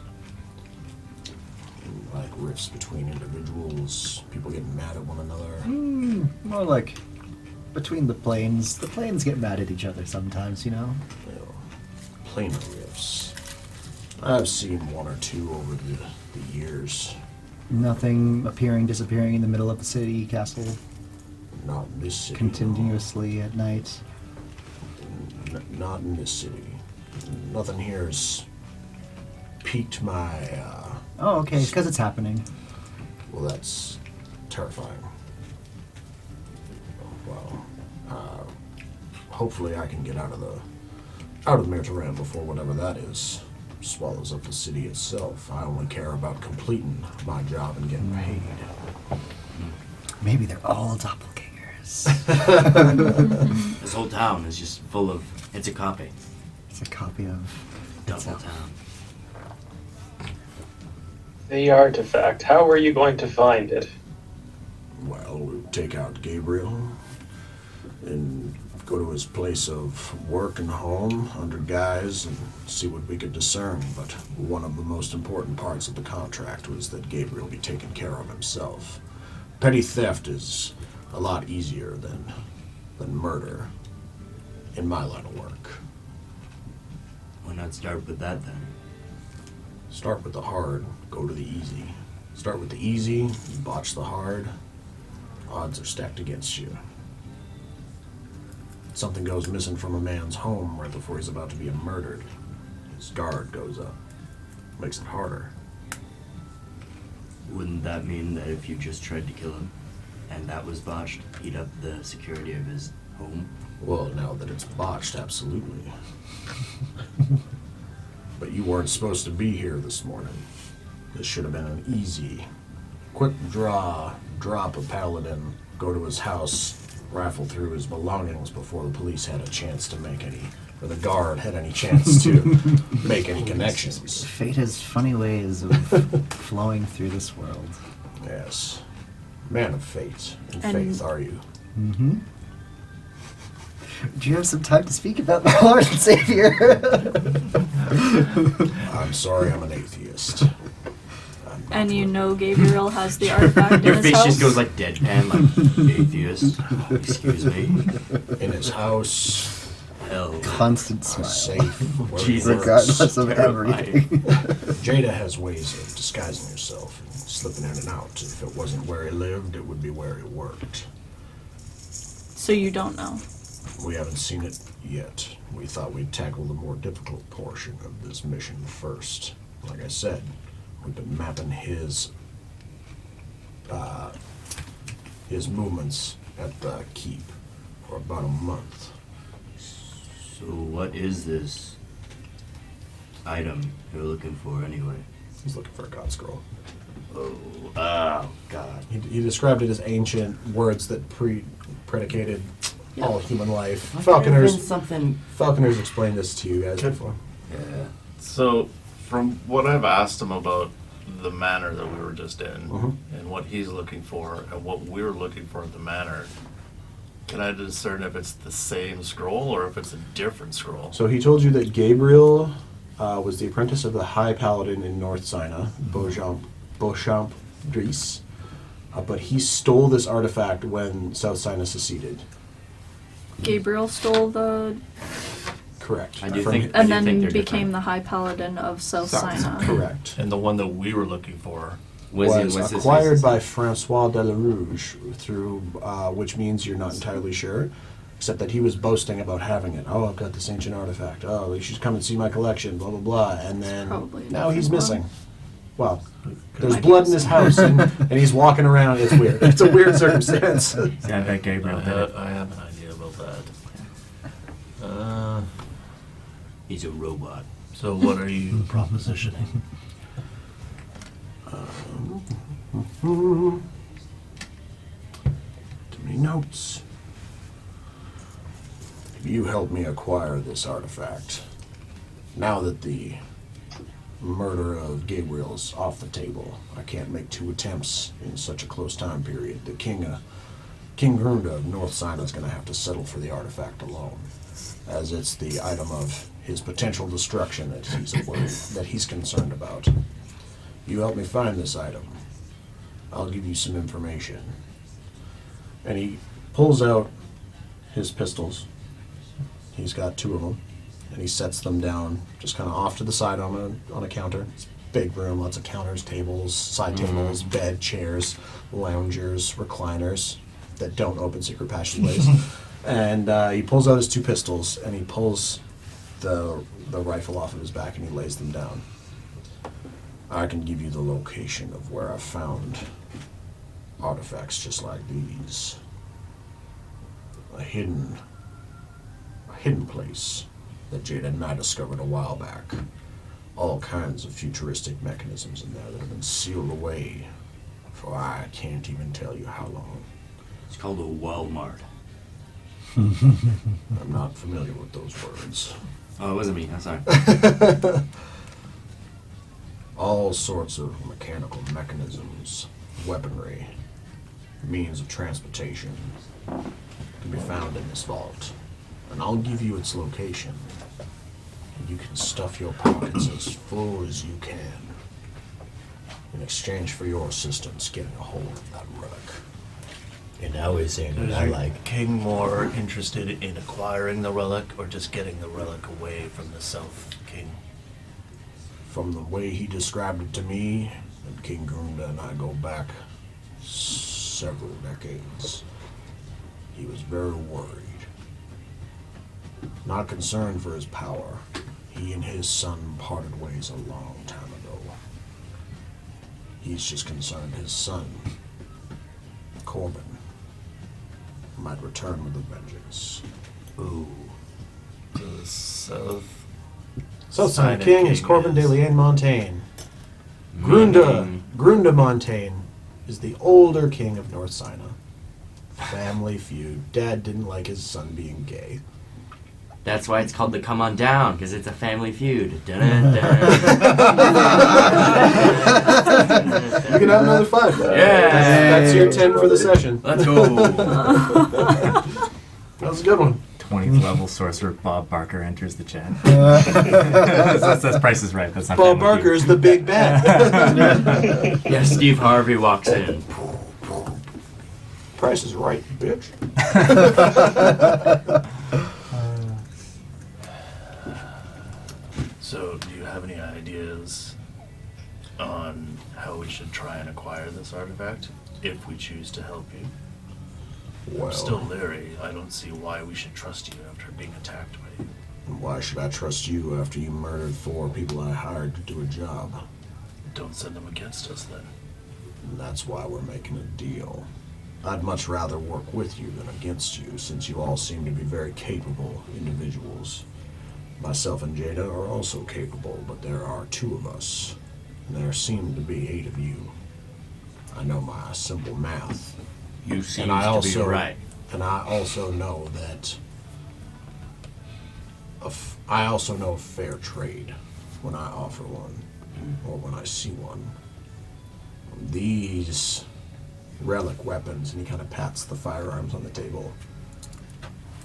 Like rifts between individuals, people getting mad at one another. More like between the planes. The planes get mad at each other sometimes, you know? Planar rifts. I've seen one or two over the years. Nothing appearing, disappearing in the middle of the city, castle, Not in this city. continuously at night. Not in this city. Nothing here has piqued my, Oh, okay, because it's happening. well, that's terrifying. Well, hopefully I can get out of Mertaran before whatever that is swallows up the city itself. I only care about completing my job and getting paid. Maybe they're all doppelgangers. This whole town is just full of. It's a copy. It's a copy of Double itself. town. The artifact, how are you going to find it? Well, we'll take out Gabriel and go to his place of work and home under guise and see what we could discern. But one of the most important parts of the contract was that Gabriel be taken care of himself. Petty theft is a lot easier than murder in my line of work. Why not start with that then? Start with the hard, go to the easy. Start with the easy, you botch the hard, odds are stacked against you. Something goes missing from a man's home right before he's about to be murdered. His guard goes up. Makes it harder. Wouldn't that mean that if you just tried to kill him, and that was botched, he'd up the security of his home? Well, now that it's botched, absolutely. But you weren't supposed to be here this morning. This should have been an easy, quick draw, drop a paladin, go to his house, rifle through his belongings before the police had a chance to make any, or the guard had any chance to make any connections. Fate has funny ways of flowing through this world. Yes. Man of fate and And- faith are you. Mm-hmm. Do you have some time to speak about the Lord and Savior? I'm sorry, I'm an atheist. I'm not And you know Gabriel has the artifact in Your his face house? just goes like deadpan, like atheist. Excuse me. in his house. hell? constant smile. Safe. where it Jesus. works. Regardless of Terrifying. everything. Jada has ways of disguising herself and slipping in and out. If it wasn't where he lived, it would be where he worked. So you don't know. We haven't seen it yet. We thought we'd tackle the more difficult portion of this mission first. Like I said, we've been mapping his movements at the keep for about a month. So what is this item you're looking for anyway? He's looking for a god scroll. Oh God. He described it as ancient words that predicated Yep. all human life. Falconer's something. Falconer's explained this to you guys before. Yeah. So, from what I've asked him about the manor that we were just in, Mhm. and what he's looking for, and what we're looking for at the manor, can I discern if it's the same scroll or if it's a different scroll? So he told you that Gabriel was the apprentice of the High Paladin in North Sina, Beauchamp Dries, but he stole this artifact when South Sina seceded. Gabriel stole the Correct. I do From- think. and I do think then they're became different. the High Paladin of South South- Sina. Correct. And the one that we were looking for, Was his acquired face? by Francois de la Rouge through, which means you're not entirely sure, except that he was boasting about having it. Oh, I've got this ancient artifact. Oh, you should come and see my collection. Blah blah blah. And then Probably a now he's different missing. one. Well, there's blood in his house, and he's walking around. It's weird. It's a weird circumstance. See, I bet Gabriel did it. I have an idea about that. He's a robot. So what are you propositioning? Too many notes. You helped me acquire this artifact. Now that the murder of Gabriel is off the table, I can't make two attempts in such a close time period. The King Grunda of North Sina is going to have to settle for the artifact alone, as it's the item of his potential destruction that he's concerned about. You help me find this item, I'll give you some information. And he pulls out his pistols. He's got two of them, and he sets them down just kind of off to the side on a counter. It's a big room, lots of counters, tables, side tables, bed, chairs, loungers, recliners that don't open secret passageways. And he pulls out his two pistols, and he pulls the rifle off of his back, and he lays them down. I can give you the location of where I found artifacts just like these. A hidden place that Jada and I discovered a while back. All kinds of futuristic mechanisms in there that have been sealed away for I can't even tell you how long. It's called a Walmart. I'm not familiar with those words. Oh, it wasn't me. I'm sorry. All sorts of mechanical mechanisms, weaponry, means of transportation can be found in this vault. And I'll give you its location. And you can stuff your pockets as full as you can in exchange for your assistance getting a hold of that relic. And now we're saying what Is I your like. king more interested in acquiring the relic or just getting the relic away from the South King? From the way he described it to me, and King Grunda and I go back several decades, he was very worried. Not concerned for his power. He and his son parted ways a long time ago. He's just concerned his son, Corbin, might return with a vengeance. Ooh. The South Southside Sina King is Corbin de Liane Montaigne. Grunda Montaigne is the older king of North Sina. Family feud. Dad didn't like his son being gay. That's why it's called the Come On Down, because it's a family feud. Dun, dun. You can have another 5. Yeah. That's your 10 for the session. Let's go. That was a good one. 20th level sorcerer Bob Barker enters the chat. that's Price is Right. That's not Bob Family Barker Feud. is the big bad. Yeah, Steve Harvey walks in. Price is Right, bitch. have any ideas on how we should try and acquire this artifact if we choose to help you? Well, I'm still leery. I don't see why we should trust you after being attacked by you. why should I trust you after you murdered 4 people I hired to do a job? Don't send them against us then. And that's why we're making a deal. I'd much rather work with you than against you, since you all seem to be very capable individuals. Myself and Jada are also capable, but there are 2 of us, and there seem to be 8 of you. I know my simple math. You seem And I to also, be right. And I also know that I also know fair trade when I offer one, or when I see one. These relic weapons, and he kind of pats the firearms on the table,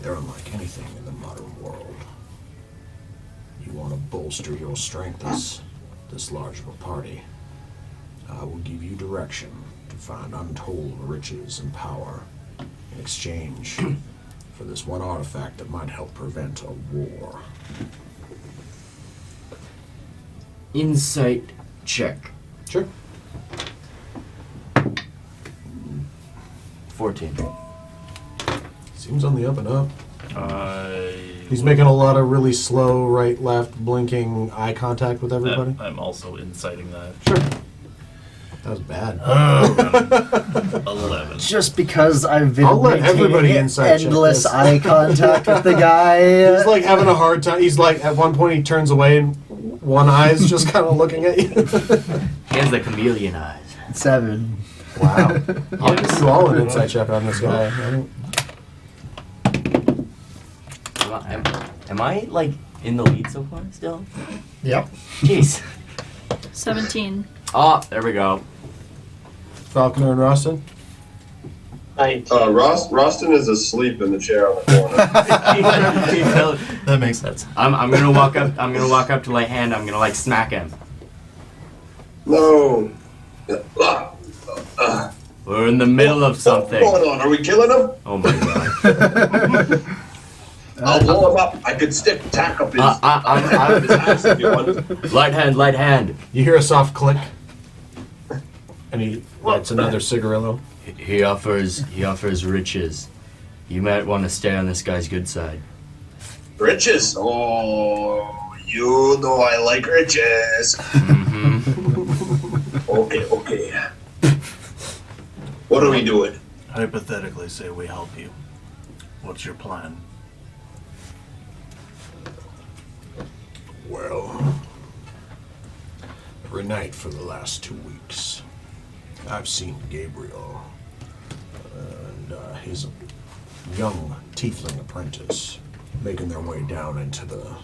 they're unlike anything in the modern world. You want to bolster your strength as this large of a party, I will give you direction to find untold riches and power in exchange for this one artifact that might help prevent a war. Insight check. Sure. 14. Seems on the up and up. I He's making a lot of really slow right, left, blinking eye contact with everybody. I'm also inciting that. Sure. That was bad. 11. Just because I've been I'll let everybody maintaining insight check endless this. eye contact with the guy. He's like having a hard time. He's like, at one point he turns away and one eye's just kind of looking at you. He has the chameleon eyes. 7. Wow. I'll give you all an insight check on this guy. Am I like in the lead so far still? Yep. Jeez. 17. Oh, there we go. Falconer and Roston? 19. Roston is asleep in the chair on the corner. That makes sense. I'm gonna walk up. I'm gonna walk up to like hand. I'm gonna like smack him. No. We're in the middle of something. What's going on? Are we killing him? Oh my god. I'll blow him up. I could stick tack up his, his ass if you want. Light hand. You hear a soft click, and he lights another cigarillo. He offers riches. You might want to stay on this guy's good side. Riches? Oh, you know I like riches. Mm-hmm. Okay. What are we doing? Hypothetically, say we help you. What's your plan? Well, every night for the last 2 weeks, I've seen Gabriel and his young tiefling apprentice making their way down into the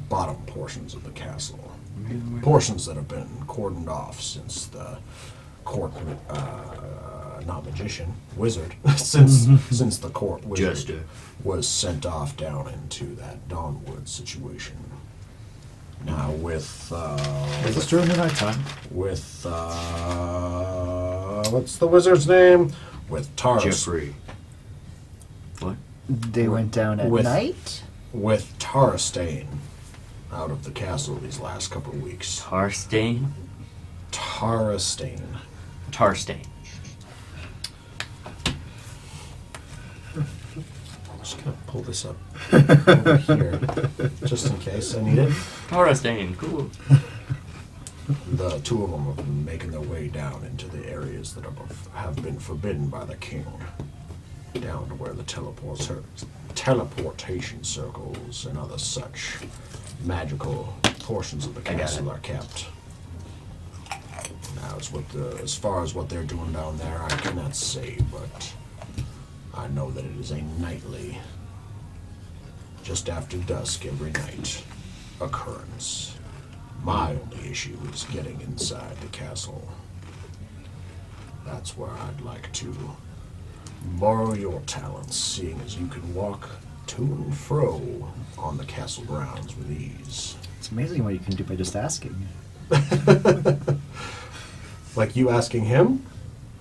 bottom portions of the castle. Portions that have been cordoned off since the court, not magician, wizard, since the court wizard Jester was sent off down into that Dawnwood situation. Now with Is this during the nighttime? with what's the wizard's name? With Taurus. Jeffrey. What? They went down at With- night? With Tarstane out of the castle these last couple of weeks. Tarstane? Tarstane. Tarstane. I'm just gonna pull this up over here, just in case I need it. Tarstane, cool. The 2 of them have been making their way down into the areas that have been forbidden by the king, down to where the teleportation circles and other such magical portions of the castle are kept. Now, as far as what they're doing down there, I cannot say, but I know that it is a nightly, just after dusk every night, occurrence. My only issue is getting inside the castle. That's where I'd like to borrow your talents, seeing as you can walk to and fro on the castle grounds with ease. It's amazing what you can do by just asking. Like you asking him,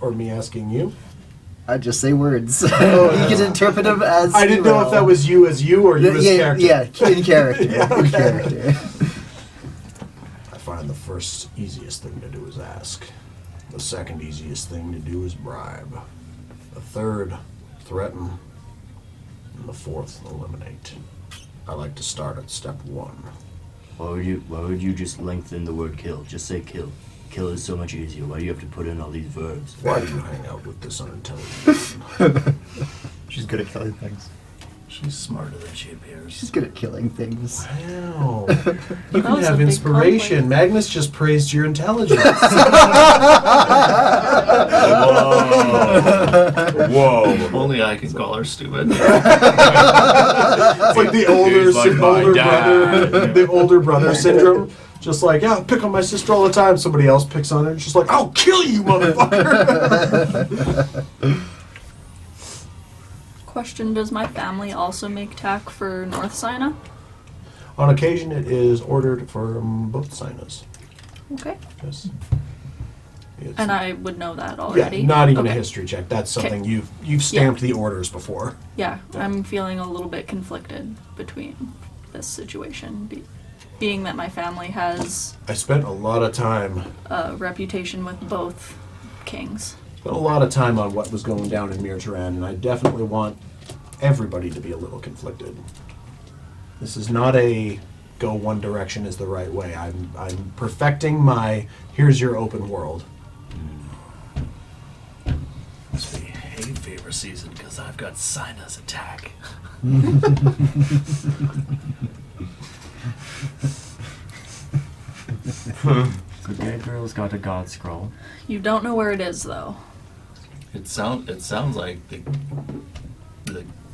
or me asking you? I just say words. You can interpret them as I didn't you know if will. that was you as you or you as character. Yeah, in character. Yeah, In okay. character. first easiest thing to do is ask. The second easiest thing to do is bribe. The third, threaten. And the fourth, eliminate. I like to start at step 1. Why would you just lengthen the word kill? Just say kill. Kill is so much easier. Why do you have to put in all these verbs? Why do you hang out with this unintelligent woman? She's good at killing things. She's smarter than she appears. She's good at killing things. Wow. You That can was a have big inspiration. conflict. Magnus just praised your intelligence. Whoa. Only I can call her stupid. It's like the older, brother, the older brother syndrome. Just like, yeah, pick on my sister all the time. Somebody else picks on her. It's just like, I'll kill you, motherfucker. Question: does my family also make tack for North Sina? On occasion, it is ordered from both Sinas. Okay. Yes. It's- And I would know that already. Yeah, not even a Okay. history check. That's Okay. something you've stamped the orders before. Yeah, I'm feeling a little bit conflicted between this situation, being that my family has I spent a lot of time a reputation with both kings. Spent a lot of time on what was going down in Mir Turan, and I definitely want everybody to be a little conflicted. This is not a go one direction is the right way. I'm perfecting my here's your open world. Must be hay fever season because I've got Sina's attack. So Gabriel's got a god scroll. You don't know where it is, though. It sounds like the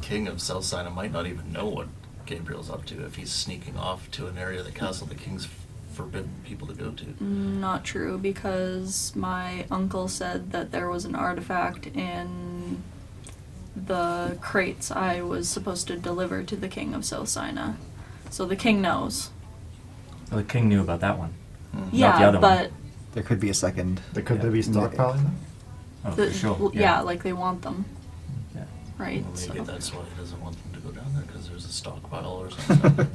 king of South Sina might not even know what Gabriel's up to if he's sneaking off to an area of the castle the king's forbidden people to go to. Not true, because my uncle said that there was an artifact in the crates I was supposed to deliver to the king of South Sina. So the king knows. Well, the king knew about that one. Not the Yeah, other but There could be a second. Could they be stockpiling them? one. Oh, the, for sure. yeah, like they want them. Yeah. Right? Well, maybe So. that's why he doesn't want them to go down there because there's a stockpile or something.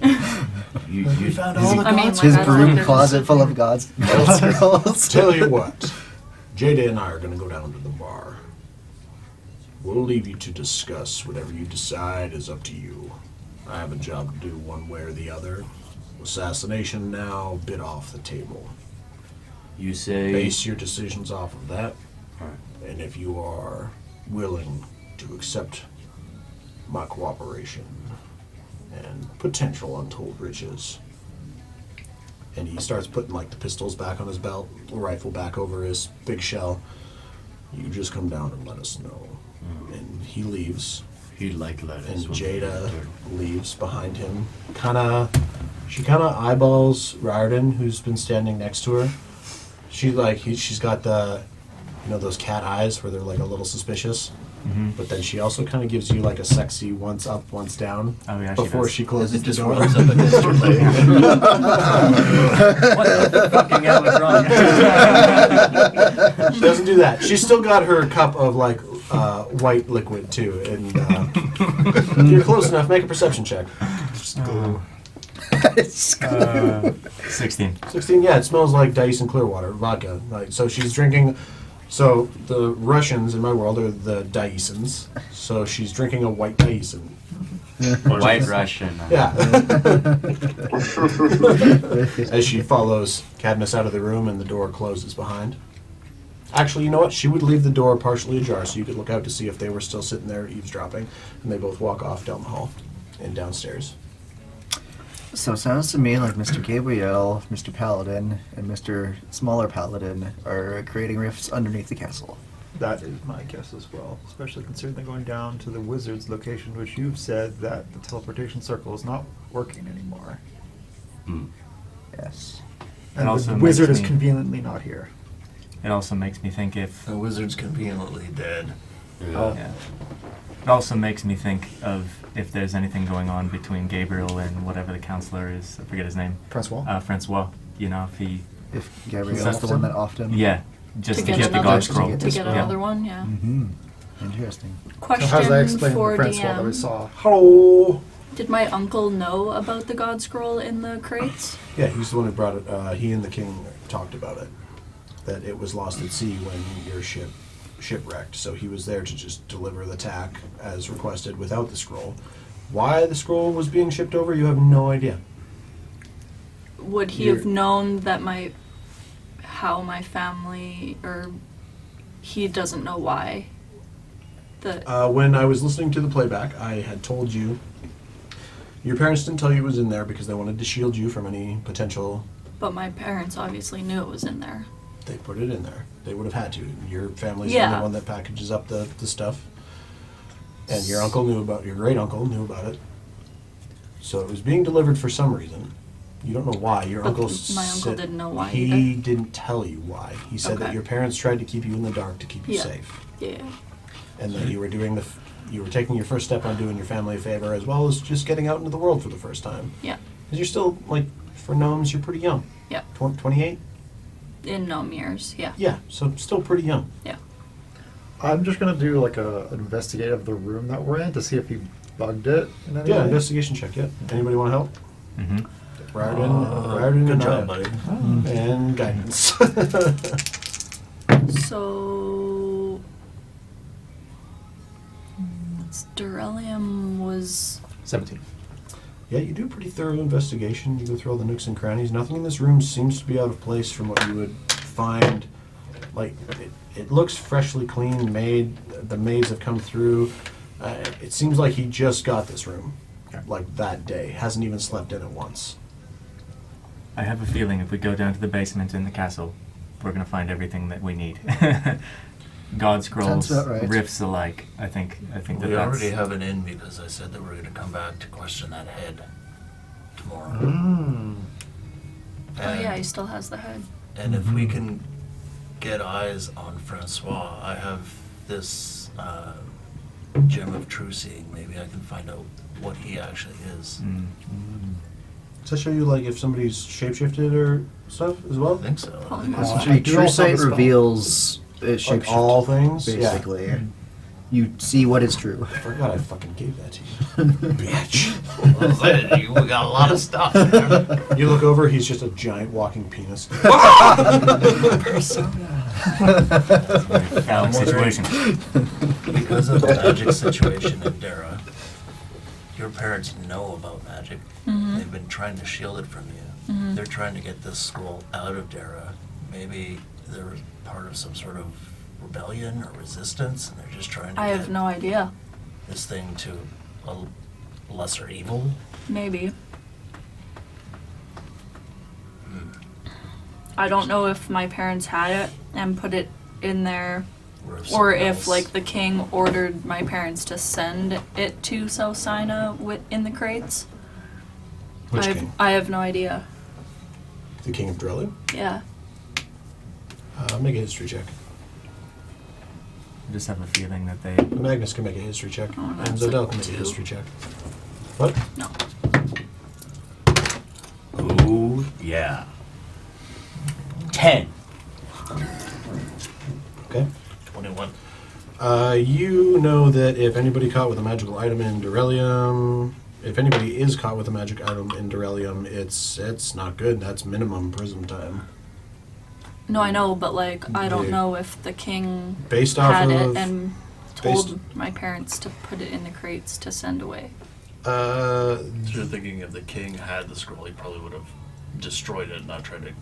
You found all the I mean, gods. like, His I don't broom think closet full of gods. Scrolls. Tell you what, Jada and I are going to go down to the bar. We'll leave you to discuss. Whatever you decide is up to you. I have a job to do one way or the other. Assassination now, bit off the table. You say Base your decisions off of that. Alright. And if you are willing to accept my cooperation and potential untold riches. And he starts putting like the pistols back on his belt, the rifle back over his big shell. You just come down and let us know. And he leaves. he'd like lettuce. And Jada leaves behind him. She kind of eyeballs Riordan, who's been standing next to her. She's got the, those cat eyes where they're like a little suspicious. Mm-hmm. But then she also kind of gives you like a sexy once up, once down Oh, yeah, she before does. she closes It the just door. runs up against your leg. What the fucking hell is wrong? She doesn't do that. She's still got her cup of like white liquid too. And if you're close enough, make a perception check. 16. 16. Yeah, it smells like dice and clear water, vodka. Like so, she's drinking. So the Russians in my world are the Daisans. So she's drinking a white Daisan. White Russian. Yeah. As she follows Cadmus out of the room and the door closes behind. Actually, you know what? She would leave the door partially ajar so you could look out to see if they were still sitting there eavesdropping. And they both walk off down the hall and downstairs. So it sounds to me like Mr. Gabriel, Mr. Paladin, and Mr. Smaller Paladin are creating rifts underneath the castle. That is my guess as well, especially considering they're going down to the wizard's location, which you've said that the teleportation circle is not working anymore. Yes. And also the makes wizard is me- conveniently not here. It also makes me think if... The wizard's conveniently dead. Oh. Yeah. It also makes me think of if there's anything going on between Gabriel and whatever the counselor is. I forget his name. Francois? Francois. If he... If Gabriel That's is the one that offed him. Yeah. Just to get get the another- god scroll. To get another one, yeah. Mm-hmm. Interesting. Question So how does that explain for the Francois that we DM. saw? Hello. Did my uncle know about the god scroll in the crates? Yeah, he's the one who brought it. He and the king talked about it. That it was lost at sea when your ship shipwrecked. So he was there to just deliver the tack as requested without the scroll. Why the scroll was being shipped over, you have no idea. Would he have known that how my family, or he doesn't know why? When I was listening to the playback, I had told you, your parents didn't tell you it was in there because they wanted to shield you from any potential... But my parents obviously knew it was in there. They put it in there. They would have had to. Your family's the Yeah. only one that packages up the stuff. And your uncle knew about, your great uncle knew about it. So it was being delivered for some reason. You don't know why. Your But uncle my uncle didn't know why He either? didn't tell you why. He said that Okay. your parents tried to keep you in the dark to keep you Yeah. safe. Yeah. And that you were doing you were taking your first step on doing your family a favor, as well as just getting out into the world for the first time. Yeah. Because you're still, like, for gnomes, you're pretty young. Yeah. 28? In gnome years, yeah. Yeah, so still pretty young. Yeah. I'm just gonna do like an investigate of the room that we're in to see if he bugged it in any Yeah, way. investigation check, yeah. Anybody want to help? Mm-hmm. Riordan good and job, I. buddy. And guidance. So Durellium was 17. Yeah, you do a pretty thorough investigation. You go through all the nooks and crannies. Nothing in this room seems to be out of place from what you would find. Like, it looks freshly clean, made. The maids have come through. It seems like he just got this room, like that day. Hasn't even slept in it once. I have a feeling if we go down to the basement in the castle, we're going to find everything that we need. God scrolls, Sounds about right. rifts alike. I think that We that's... already have an in because I said that we're going to come back to question that head tomorrow. Mm. oh yeah, he still has the head. And if we can get eyes on Francois, I have this gem of true seeing. Maybe I can find out what he actually is. Mm. Does that show you, like, if somebody's shapeshifted or stuff as well? I think so. I think Polymath. it's- A true sight reveals Like all things? basically. Yeah. You see what is true. I forgot I fucking gave that to you. Bitch. We got a lot of stuff there. You look over, he's just a giant walking penis. Phallic situation. Because of the magic situation in Dara, your parents know about magic. They've been trying to shield it from you. They're trying to get this scroll out of Dara. Maybe they're part of some sort of rebellion or resistance, and they're just trying to I get have no idea. this thing to a lesser evil. Maybe. I don't know if my parents had it and put it in there, or someone if else- like the king ordered my parents to send it to Sosina in the crates. Which king? I have no idea. The king of Drellu? Yeah. Make a history check. I just have a feeling that they... Magnus can make a history check. Oh, And that's Zodell like can make a 2. history check. What? No. Oh, yeah. 10. Okay. 21. You know that if anybody caught with a magical item in Durellium, if anybody is caught with a magic item in Durellium, it's not good. That's minimum prison time. No, I know, but like I don't Yeah. know if the king Based off had of- it and told based- my parents to put it in the crates to send away. So you're thinking if the king had the scroll, he probably would have destroyed it, not tried to.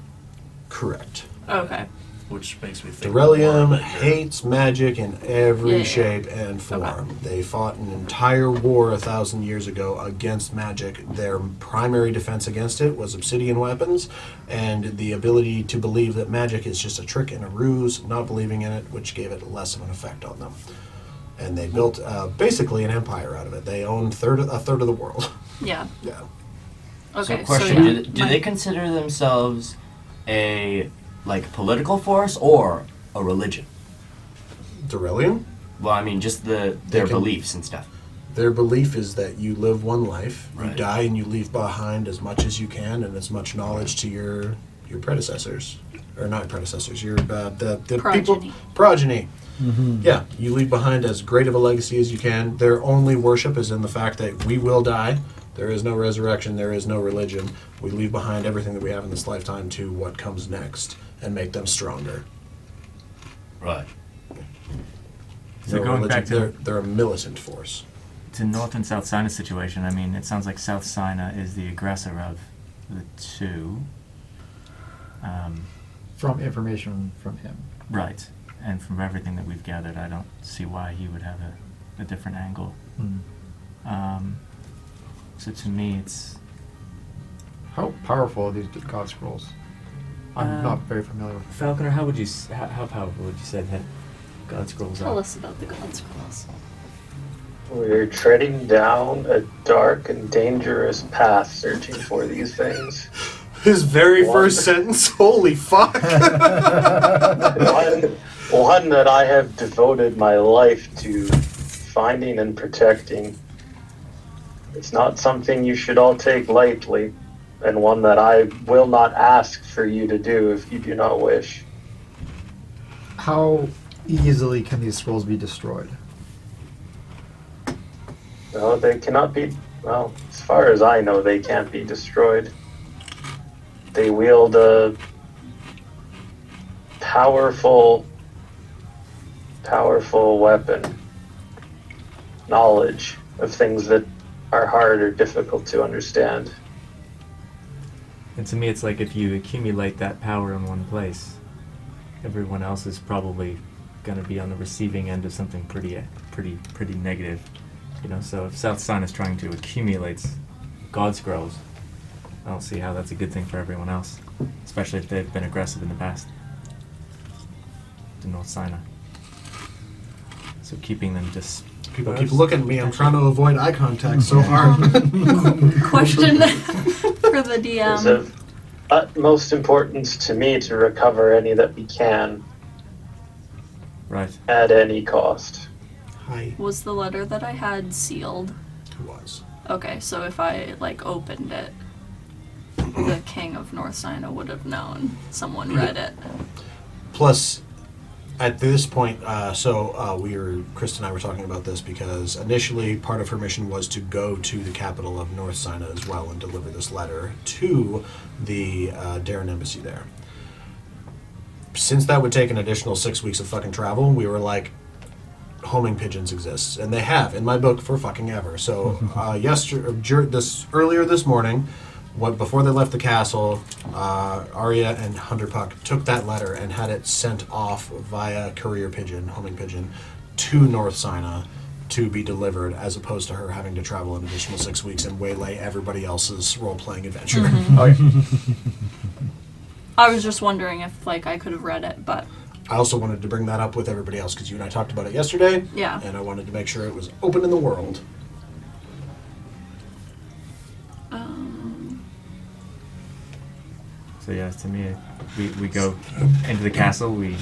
Correct. Okay. Which makes me think. more Durellium that you're- hates magic in every Yeah. shape and form. They fought an entire war 1,000 years ago against magic. Their primary defense against it was obsidian weapons and the ability to believe that magic is just a trick and a ruse, not believing in it, which gave it less of an effect on them. And they built basically an empire out of it. They owned a third of the world. Yeah. Yeah. Okay. So question, yeah, do they consider themselves a political force or a religion? Durellium? Well, I mean, just their can- beliefs and stuff. Their belief is that you live one life, you Right. die, and you leave behind as much as you can and as much knowledge to your predecessors, or not predecessors, your the people Progeny. progeny. Yeah, you leave behind as great of a legacy as you can. Their only worship is in the fact that we will die. There is no resurrection, there is no religion. We leave behind everything that we have in this lifetime to what comes next and make them stronger. Right. So No going religion, back to they're a militant force. to North and South Sina situation, I mean, it sounds like South Sina is the aggressor of the two. From information from him. Right. And from everything that we've gathered, I don't see why he would have a different angle. So to me, it's... How powerful are these God scrolls? I'm not very familiar with them. Falconer, how would you how powerful would you say that God scrolls Tell are? us about the God scrolls. We're treading down a dark and dangerous path searching for these things. His very first sentence, holy fuck. One that I have devoted my life to finding and protecting. It's not something you should all take lightly, and one that I will not ask for you to do if you do not wish. How easily can these scrolls be destroyed? No, they cannot be, well, as far as I know, they can't be destroyed. They wield a powerful weapon. Knowledge of things that are hard or difficult to understand. And to me, it's like if you accumulate that power in one place, everyone else is probably going to be on the receiving end of something pretty negative. You know, so if South Sun is trying to accumulate God scrolls, I don't see how that's a good thing for everyone else, especially if they've been aggressive in the past. To North Sina. So keeping them just... People keep looking at me. I'm trying to avoid eye contact so hard. Question for the DM. It's of utmost importance to me to recover any that we can. Right. At any cost. Hi. Was the letter that I had sealed? It was. Okay, so if I, opened it, the King of North Sina would have known. Someone read it. Plus, at this point, Chris and I were talking about this because initially part of her mission was to go to the capital of North Sina as well and deliver this letter to the Darren embassy there. Since that would take an additional 6 weeks of fucking travel, we were like, homing pigeons exists, and they have in my book for fucking ever. So earlier this morning, before they left the castle, Arya and Hunter Puck took that letter and had it sent off via courier pigeon, homing pigeon, to North Sina to be delivered, as opposed to her having to travel an additional 6 weeks and waylay everybody else's role-playing adventure. Mm-hmm. Oh, yeah. I was just wondering if, I could have read it, but... I also wanted to bring that up with everybody else because you and I talked about it yesterday. Yeah. And I wanted to make sure it was open in the world. So yeah, to me, we go into the castle, we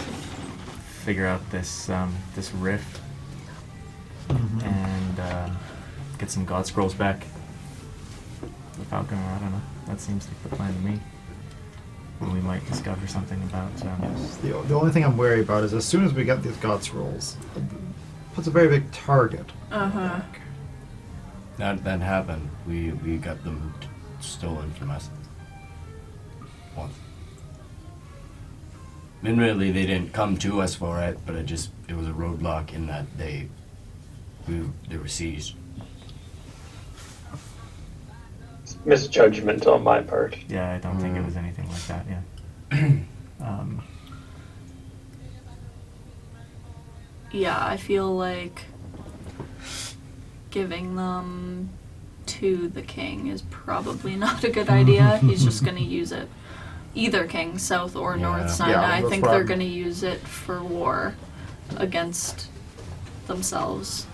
figure out this rift, and get some God scrolls back. The Falconer, I don't know. That seems like the plan to me. And we might discover something about... Yes. The only thing I'm wary about is as soon as we get these God scrolls, it puts a very big target. Uh-huh. That happened. We got them stolen from us. Once. Admittedly, they didn't come to us for it, but it was a roadblock in that they were seized. Misjudgment on my part. Yeah, I don't think it was anything like that, yeah. Yeah, I feel like giving them to the king is probably not a good idea. He's just going to use it. Either king, South or North Sina, Yeah, I that's think what they're I'm- going to use it for war against themselves.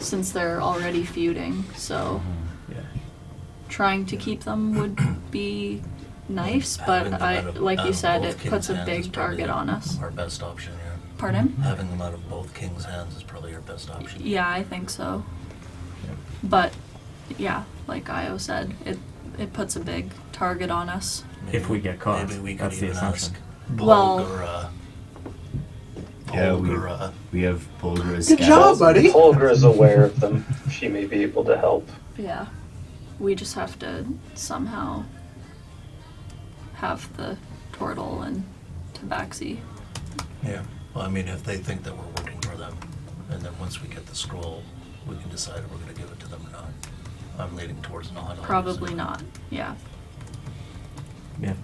Since they're already feuding, so Yeah. trying to keep them would be nice, but Having them out of- like out you of said, both it kings' puts a hands is big probably target on us. Our best option, yeah. Pardon? Having them out of both kings' hands is probably our best option. Yeah, I think so. But yeah, like Io said, it puts a big target on us. If we get caught, Maybe we could that's the even assumption. ask Well- Bolg or Yeah, Polgar, we have Polgar. Good job, buddy. Holger is aware of them. She may be able to help. Yeah. We just have to somehow have the turtle and tabaxi. Yeah. Well, I mean, if they think that we're working for them, and then once we get the scroll, we can decide if we're going to give it to them or not. I'm leaning towards not. Probably not. Yeah. Yeah.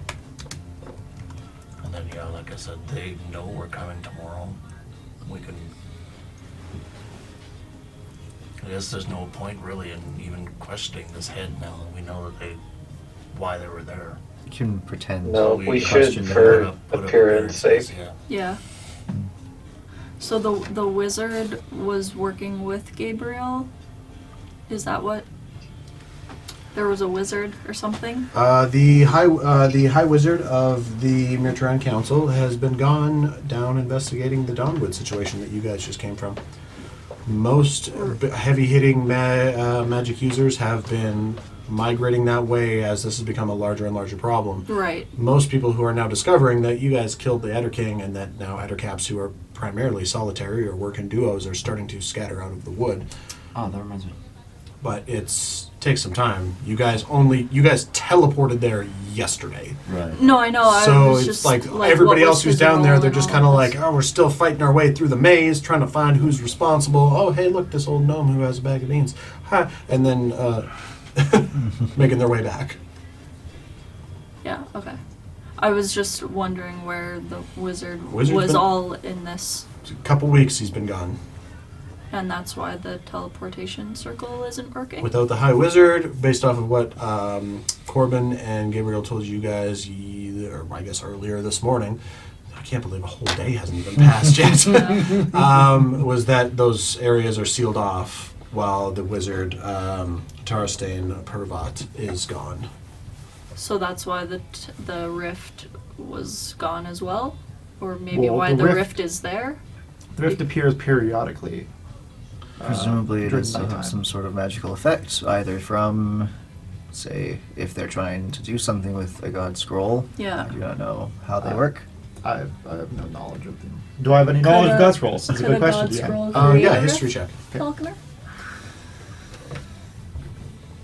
And then, yeah, like I said, they know we're coming tomorrow. We can. I guess there's no point really in even questioning this head now that we know that why they were there. You can pretend. No, we we should question for Put up appearance sake. appearances, yeah. Yeah. So the wizard was working with Gabriel? Is that what? There was a wizard or something? The high wizard of the Mirtaran Council has been gone down investigating the Dawnwood situation that you guys just came from. Most heavy-hitting magic users have been migrating that way as this has become a larger and larger problem. Right. Most people who are now discovering that you guys killed the Eder King and that now Eder Caps who are primarily solitary or work in duos are starting to scatter out of the wood. Oh, that reminds me. But takes some time. You guys teleported there yesterday. Right. No, I know. So I was it's just like what everybody was else who's his down there, role they're in just all kind of this? like, oh, we're still fighting our way through the maze, trying to find who's responsible. Oh, hey, look, this old gnome who has a bag of beans. Ha. And then making their way back. Yeah, okay. I was just wondering where the wizard Wizard's was been- all in this, It's a couple weeks he's been gone. and that's why the teleportation circle isn't working. Without the High Wizard, based off of what Corbin and Gabriel told you guys, I guess earlier this morning, I can't believe a whole day hasn't even passed yet, was that those areas are sealed off while the wizard, Tarstein Pervat, is gone. So that's why the rift was gone as well? Or maybe Well, why the the rift- rift is there? The rift appears periodically. Presumably it during is to nighttime. have some sort of magical effect, either from, say, if they're trying to do something with a god scroll. Yeah. I do not know how they work. I have no knowledge of them. Do I have any knowledge of god scrolls? It's a Could good a question. god Yeah. scroll Yeah, create a history rift, check. Falconer?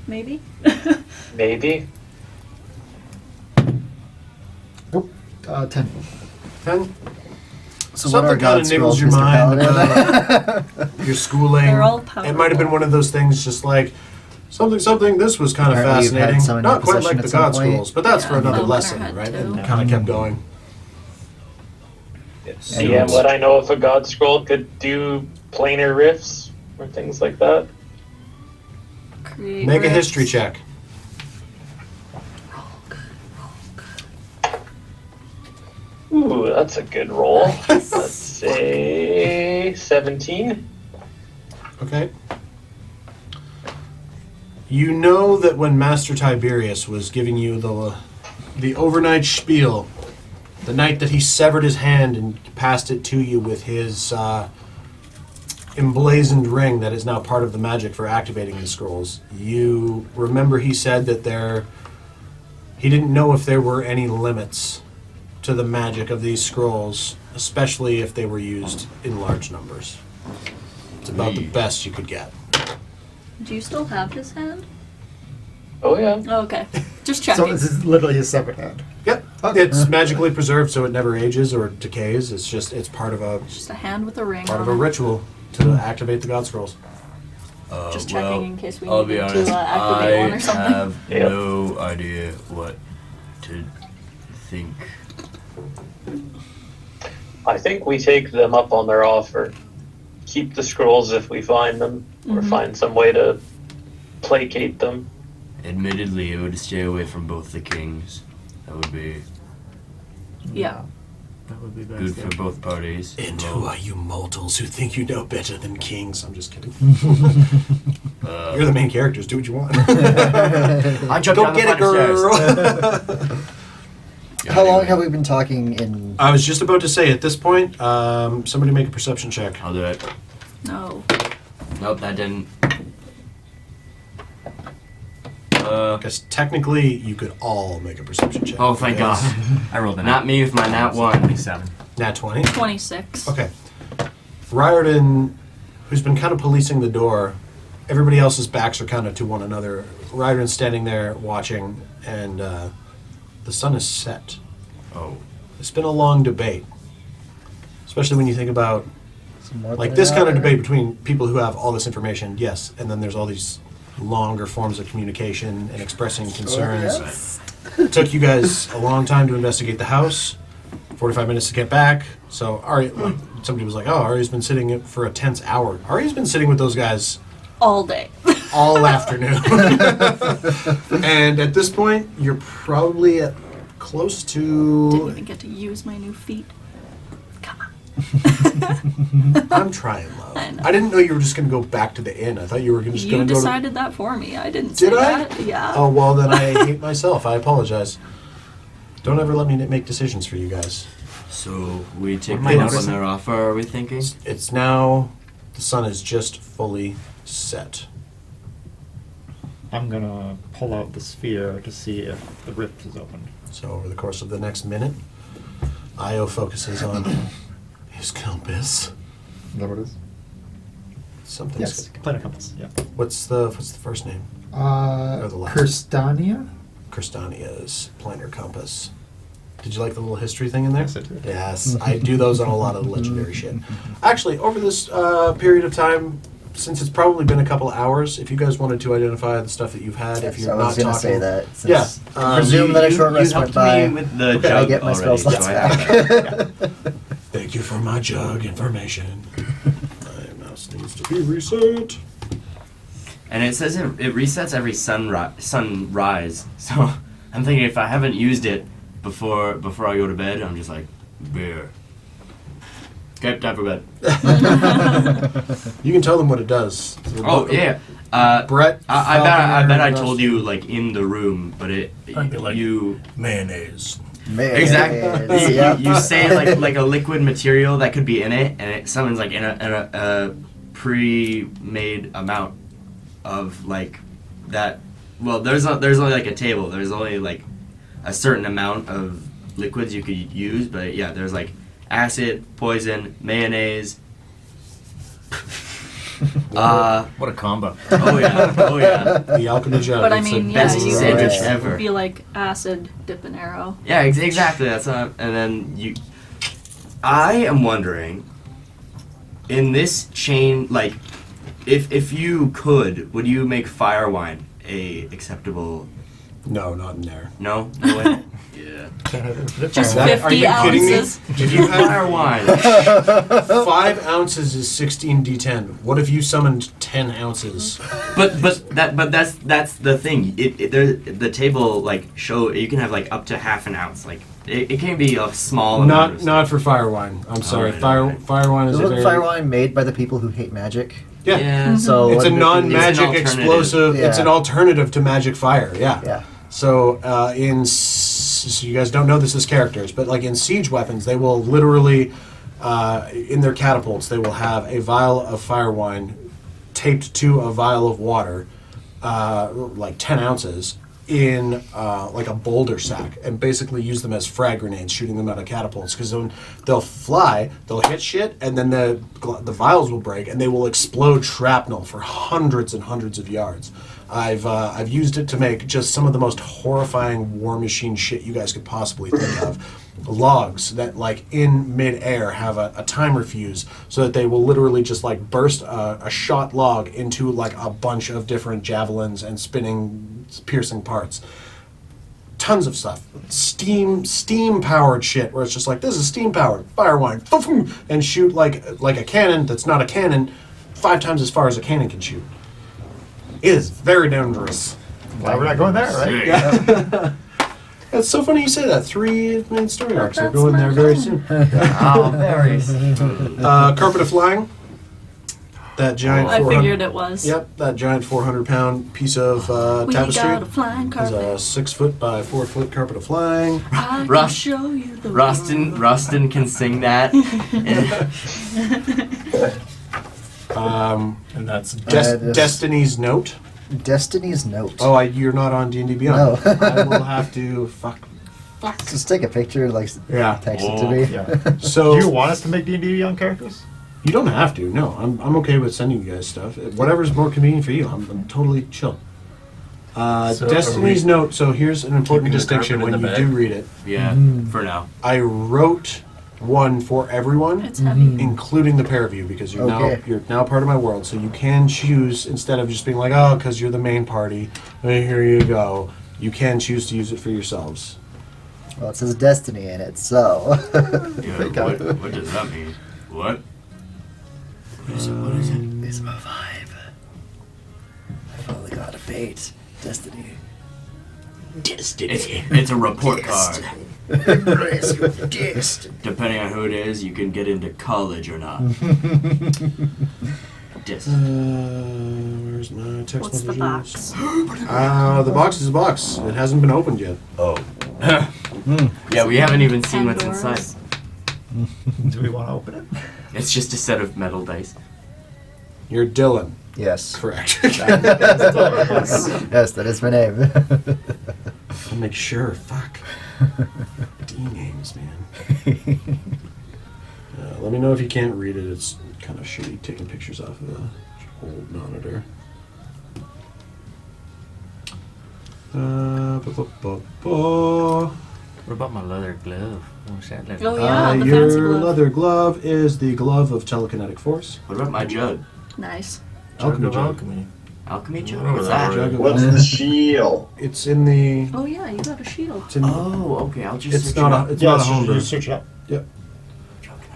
Maybe? Maybe. Nope. 10. 10? So what are Something god kind of niggles scrolls, your Mr. mind. Paladin? Your schooling. They're all It might have been one of those things just like, something, this was kind of Apparently you've had fascinating. some in your Not quite possession like at the some god point. scrolls, but that's for Yeah, another Falconer lesson, had right? too. And kind of kept going. DM, would I know if a god scroll could do planar rifts or things like that? Create Make a rifts. history check. Ooh, that's a good roll. Let's say 17. Okay. You know that when Master Tiberius was giving you the overnight spiel, the night that he severed his hand and passed it to you with his emblazoned ring that is now part of the magic for activating the scrolls, you remember he said that he didn't know if there were any limits to the magic of these scrolls, especially if they were used in large numbers. It's about the best you could get. Do you still have his hand? Oh, yeah. Oh, okay. Just So checking. this is literally his severed hand. Yep. It's magically preserved so it never ages or decays. It's part of a Just a hand with a ring on it. ritual to activate the god scrolls. Just checking in case we I'll be needed honest, to activate one or something. I have Yep. no idea what to think. I think we take them up on their offer. Keep the scrolls if we find them, or Mhm. find some way to placate them. Admittedly, it would stay away from both the kings. That would be Yeah. That would be best. good for both parties. And Well, who are you mortals who think you know better than kings? I'm just kidding. uh, You're the main characters. Do what you want. I jumped Go down the get it, flight of girl. stairs. How long have we been talking in... I was just about to say, at this point, somebody make a perception check. I'll do it. No. Nope, that didn't. Because technically, you could all make a perception check. Oh, thank God. I rolled a Not me with my nat 1. 27. Nat 20? 26. Okay. Riordan, who's been kind of policing the door, everybody else's backs are kind of to one another. Riordan's standing there watching, and the sun is set. Oh. It's been a long debate, especially when you think about More like than this an kind of hour. debate between people who have all this information, yes, and then there's all these longer forms of communication and expressing concerns. yes. It took you guys a long time to investigate the house, 45 minutes to get back. So Ari, like, somebody was like, "Oh, Ari's been sitting for a tense hour." Ari's been sitting with those guys All day. all afternoon, and at this point, you're probably at close Didn't to. even get to use my new feet. Come on. I'm trying, love. I know. I didn't know you were just going to go back to the inn. I thought you were just You going to go to. decided that for me. I didn't say Did I? that. Yeah. Oh, well, then I hate myself. I apologize. Don't ever let me make decisions for you guys. So we take What am I them up on noticing? their offer, are we thinking? It's now, the sun is just fully set. I'm gonna pull out the sphere to see if the rift is opened. So over the course of the next minute, Io focuses on his compass. Is that what it is? Something. Yes, planet compass. Yeah. What's the first name? Or the last? Kirstania. Kirstania's planar compass. Did you like the little history thing in there? Yes, I did. Yes, I do those on a lot of legendary shit. Actually, over this period of time, since it's probably been a couple hours, if you guys wanted to identify the stuff that you've had, if So you're I not was going to talking, say that. yeah, Since presume that a short you rest helped went by. me with the Okay, I jug get my spell already, so slots I back. have- Thank you for my jug information. My mouse needs to be reset. And it says it resets every sunrise. So I'm thinking if I haven't used it before I go to bed, I'm just like, beer. Okay, time for bed. You can tell them what it does. Oh yeah. Brett. I bet I Falconer, told you like in the room, but I'd be like- you Mayonnaise. Man, exactly yeah. you say like a liquid material that could be in it, and it summons like in a pre-made amount of like that. Well, there's only like a table. There's only like a certain amount of liquids you could use, but yeah, there's like acid, poison, mayonnaise. What a combo. Oh yeah. The alchemy jug. But I It's mean, the yeah, best you sandwich could ever. be like acid, dip an arrow. Yeah, exactly. That's not. And then you. I am wondering, in this chain, like, if you could, would you make fire wine a acceptable? No, not in there. No, no way. Yeah. Just That- are 50 you kidding me? ounces. If you had Fire wine. 5 ounces is 16 d10. What if you summoned 10 ounces? But that's the thing. The table like show you can have like up to half an ounce. Like it can be a small amount. Not for fire wine. I'm sorry. Alright. Fire wine is a Isn't very fire wine made by the people who hate magic? yeah. Yeah. So It's a what it- non-magic alternative. explosive. It's an Yeah. alternative to magic fire. Yeah. Yeah. So so you guys don't know this as characters, but like in siege weapons, they will literally in their catapults they will have a vial of fire wine taped to a vial of water, like 10 ounces, in like a boulder sack, and basically use them as frag grenades, shooting them out of catapults. Because when they'll fly, they'll hit shit, and then the vials will break, and they will explode shrapnel for hundreds and hundreds of yards. I've used it to make just some of the most horrifying war machine shit you guys could possibly think of. Logs that, like, in mid-air have a timer fuse, so that they will literally just, like, burst a shot log into, like, a bunch of different javelins and spinning, piercing parts. Tons of stuff. Steam-powered shit, where it's just like, this is steam-powered, fire wine, and shoot, like a cannon that's not a cannon, 5 times as far as a cannon can shoot. It is very dangerous. Glad we're not going there, right? Yeah. It's so funny you say that. 3 main story arcs are going there very soon. Oh, very soon. Carpet of Flying. That giant I 400 figured it was. Yep, that giant 400-pound piece of We tapestry. got a flying Is a carpet. 6-foot by 4-foot carpet of flying. I can Rust- show you the Rustin can sing that. And that's this- Destiny's Note. Destiny's Note. Oh, you're not on D&D Beyond. No. I will have to fuck fuck? Just take a picture, like Yeah. text it to me. Yeah. So Do you want us to make D&D Beyond characters? you don't have to. No, I'm okay with sending you guys stuff. Whatever's more convenient for you. I'm totally chill. So Destiny's are we Note. So here's an important keeping the distinction carpet when in you the do bag? read it. Yeah, for now. I wrote one for everyone, It's heavy. including the pair of you, because Okay. you're now part of my world. So you can choose, instead of just being like, oh, because you're the main party, here you go. You can choose to use it for yourselves. Well, it says Destiny in it, so. Yeah, what does that mean? What? What is it? It's my vibe. I follow the god of fate. Destiny. Destiny. It's a report card. Embrace your destiny. Depending on who it is, you can get into college or not. Where's my text What's the messages? box? The box is a box. It hasn't been opened yet. Oh. Yeah, we haven't even seen what's Pandora's. inside. Do we want to open it? It's just a set of metal dice. You're Dylan. Yes. Correct. Yes, that is my name. I'll make sure. Fuck. D names, man. Let me know if you can't read it. It's kind of shitty taking pictures off of the old monitor. What about my leather glove? What's that leather? Oh, yeah, the your fancy glove. leather glove is the glove of telekinetic force. What about my jug? Nice. Alchemy jug. Alchemy. Alchemy jug? Remember What's that that? Jug of What's alchemy. the shield? It's in the. Oh yeah, you got a shield. It's, in, Oh, okay. I'll just it's search not it up. a. It's not a homebrew. Search it up. Yep.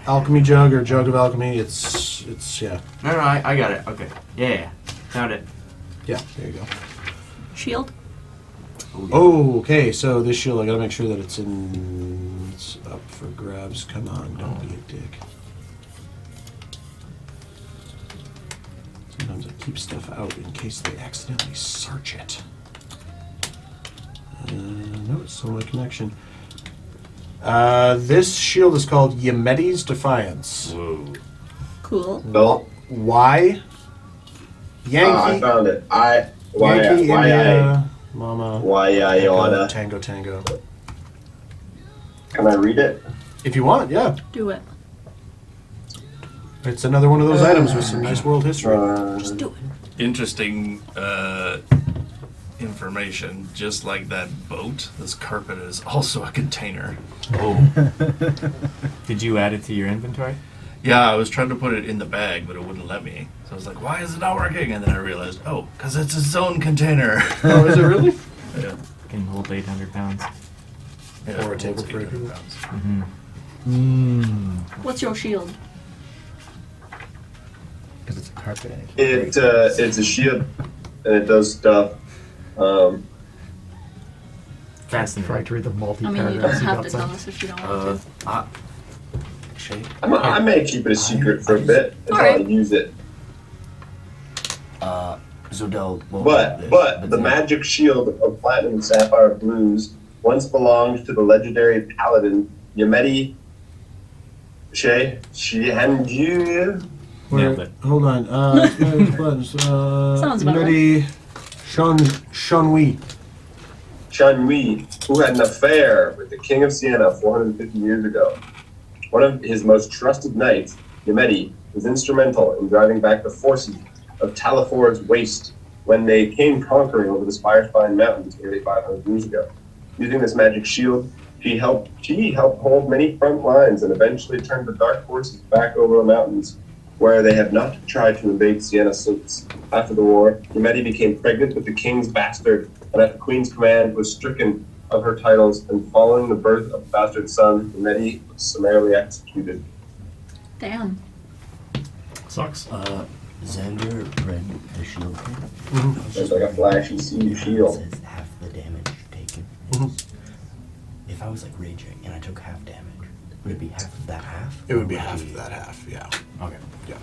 Alchemy jug or jug of alchemy. It's yeah. No, I got it. Okay. Yeah. Found it. Yeah. There you go. Shield. Oh, okay. So this shield, I gotta make sure that it's up for grabs. Come on, don't be a dick. Sometimes I keep stuff out in case they accidentally search it. No, it's still my connection. This shield is called Yemeti's Defiance. Whoa. Cool. No. Y. I Yankee. found it. Yankee, India, Mama. Why Tango, Tango. Can I read it? If you want, yeah. Do it. It's another one of those items with some nice world history. Just do it. Interesting information. Just like that boat, this carpet is also a container. Oh. Did you add it to your inventory? Yeah, I was trying to put it in the bag, but it wouldn't let me. So I was like, why is it not working? And then I realized, oh, because it's its own container. Oh, is it really? Yeah. Can hold 800 pounds. Yeah, Or a it table holds for 800 people. pounds. Mm-hmm. What's your shield? Because it's a carpet. And It's a shield, and it does stuff. Fascinating. Try to read the I mean, you multi-paragraphs don't you have got to sent. tell us if you don't want to. I may keep it a secret for a bit until I Alright. use it. Zodel won't have this, But the then- magic shield of platinum and sapphire blues once belonged to the legendary paladin Yemeti Shihanju. Nailed it. Hold on. Sounds about Yemeti Shanwi. Shanwi, who had an affair with the king of Siena 450 years ago. One of his most trusted knights, Yemeti, was instrumental in driving back the forces of Talafor's waste when they came conquering over the Spirespine Mountains nearly 500 years ago. Using this magic shield, she helped hold many front lines and eventually turned the dark forces back over the mountains, where they have not tried to invade Siena since. After the war, Yemeti became pregnant with the king's bastard, and at the queen's command was stricken of her titles, and following the birth of the bastard son, Yemeti was summarily executed. Damn. Sucks. Xander read the shield thing. There's like a flashy sea shield. It says half the damage taken. If I was like raging and I took half damage, would it be half of that half? It would be Or half of that half, yeah. Okay. Yeah.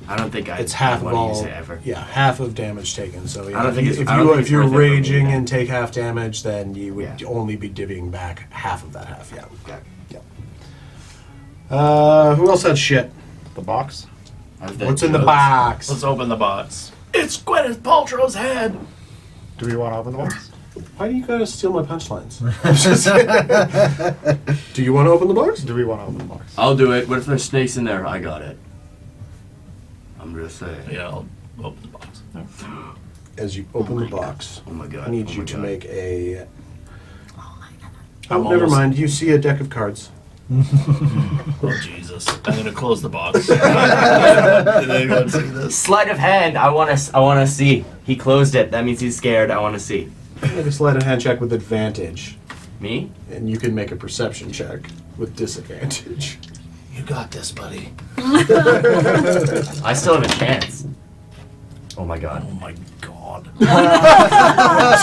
I don't think It's half of want to all. use it ever. Yeah, half of damage taken. So yeah, I don't think it's- if I don't think if it's you're worth it for me raging to- and take half damage, then you would Yeah. only be divvying back half of that half. Yeah. Okay. Who else had shit? The box. What's in the box? Let's open the box. It's Gwyneth Paltrow's head. Do we want to open the box? Why do you gotta steal my punchlines? Do you want to open the box? Do we want to open the box? I'll do it. What if there's snakes in there? I got it. I'm just saying. Yeah, I'll open the box. As you open the box, Oh my god. I need oh you my to god. make a. I'm never almost- mind. You see a deck of cards. Oh Jesus! I'm gonna close the box. Did anyone see this? Sleight of hand. I wanna see. He closed it. That means he's scared. I wanna see. Make a sleight of hand check with advantage, Me? and you can make a perception check with disadvantage. You got this, buddy. I still have a chance. Oh my god. Oh my God!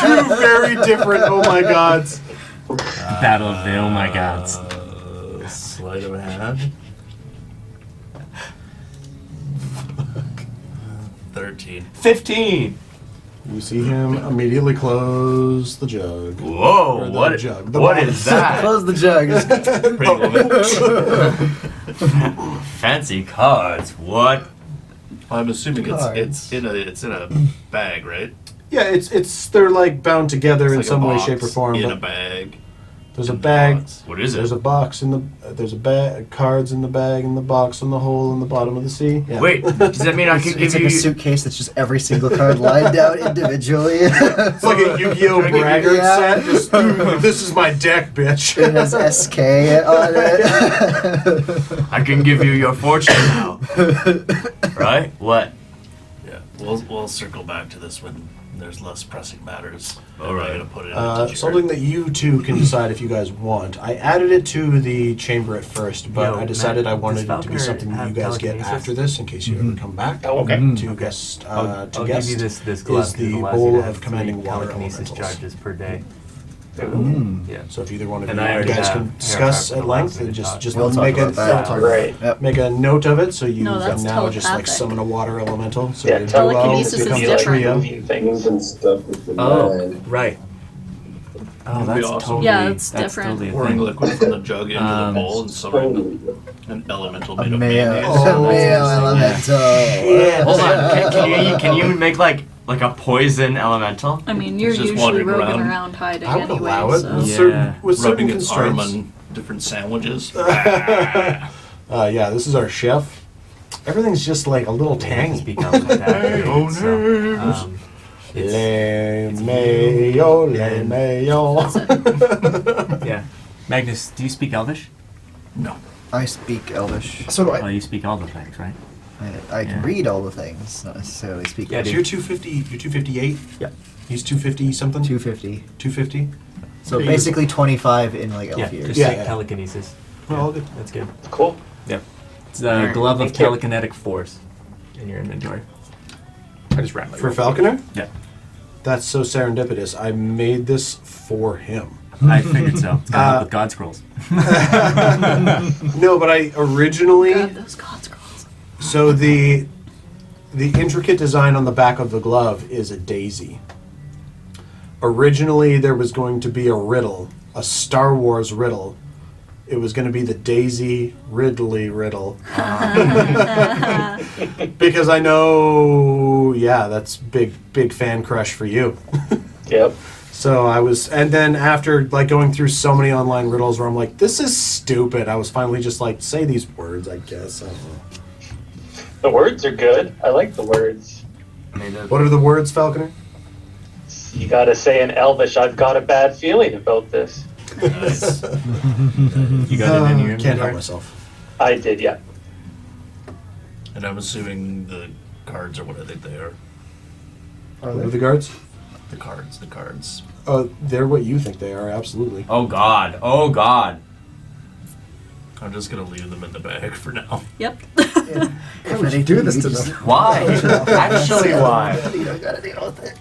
Two very different. Oh my gods. Battle of the oh my gods. Sleight of hand. 13. 15. You see him immediately close the jug. Whoa. Or the What? jug, the What box. is that? Close the jugs. Pretty woman. Fancy cards. What? I'm assuming Cards. it's in a bag, right? Yeah, it's they're like bound together It's in like a some way, box shape, or form. in but a bag. there's a in the bag. box. What is There's it? a box in the. There's a bag. Cards in the bag, in the box, in the hole, in the bottom of the sea. Yeah. Wait. Does that mean I It's, can it's give like you? a suitcase that's just every single card lined out individually. It's like a Yu-Gi-Oh! Braggart Yeah. set. Just, this is my deck, bitch. It has SK on it. I can give you your fortune now. Right? What? Yeah, we'll circle back to this when there's less pressing matters. All right. I'm gonna put it into Something that you two can decide if you guys want. I added it to the chamber at first, but Yo, I decided Matt, I wanted does it to be Falconer something that you have guys get telekinesis? after this, in case you ever come back. Oh, okay. To guest, I'll to give guest you this glove. is 'cause it the allows you bowl to of have commanding 3 water telekinesis elementals. charges per day. Mm. Yeah. So if either one of And you I already guys have can discuss Hair at Craft length allows me and to talk. just We'll talk make a about that. Right. make a note of it, so you No, can that's now just like telepathic. summon a water elemental. So Yeah, your telekinesis duo is becomes a different. trio. Moving things. and stuff with the Oh, mind. right. Oh, that's awesome. totally. Yeah, it's that's different. Totally a pouring thing. liquid from the jug into the bowl and summon Totally. an elemental A made of male, mayonnaise. Oh, male that's elemental. Hold on. Can you make like a poison elemental? I mean, you're It's just usually wandering roaming around. around hiding I would anyway. allow it So. with Yeah. certain Rubbing its arm constraints. on different sandwiches. Yeah, this is our chef. Everything's just like a little tangy. Speak out like that. Oh, so, Le mayo, le mayo. yeah. Magnus, do you speak Elvish? No. I speak Elvish. So do Oh, you speak all the things, right? I can Yeah. read all the things, not necessarily speak. Yeah, Elvish. So you're 250. You're 258. Yep. He's 250 something. 250. 250. So Yeah, basically 25 in like elf Yeah, years. just Yeah, take yeah. telekinesis. Well, all good. That's good. Cool. It's the glove of Thank you. telekinetic force in your inventory. I just ran For Falconer? Yeah. That's so serendipitous. I made this for him. I figured so. It's gonna help with God scrolls. No, but I originally. God, those God scrolls. So the intricate design on the back of the glove is a daisy. Originally, there was going to be a riddle, a Star Wars riddle. It was going to be the Daisy Ridley riddle. Because I know, yeah, that's big fan crush for you. Yep. So I was, and then after like going through so many online riddles where I'm like, this is stupid, I was finally just like, say these words, I guess. I don't know. The words are good. I like the words. What are the words, Falconer? You gotta say in Elvish, I've got a bad feeling about this. Nice. You got it in your Can't help inventory? myself. I did, yeah. And I'm assuming the cards are what I think they are. What are the guards? The cards. They're what you think they are, absolutely. Oh God. Oh God. I'm just gonna leave them in the bag for now. Yep. Why would you do this to them? Why? Actually, why? You don't gotta deal with it.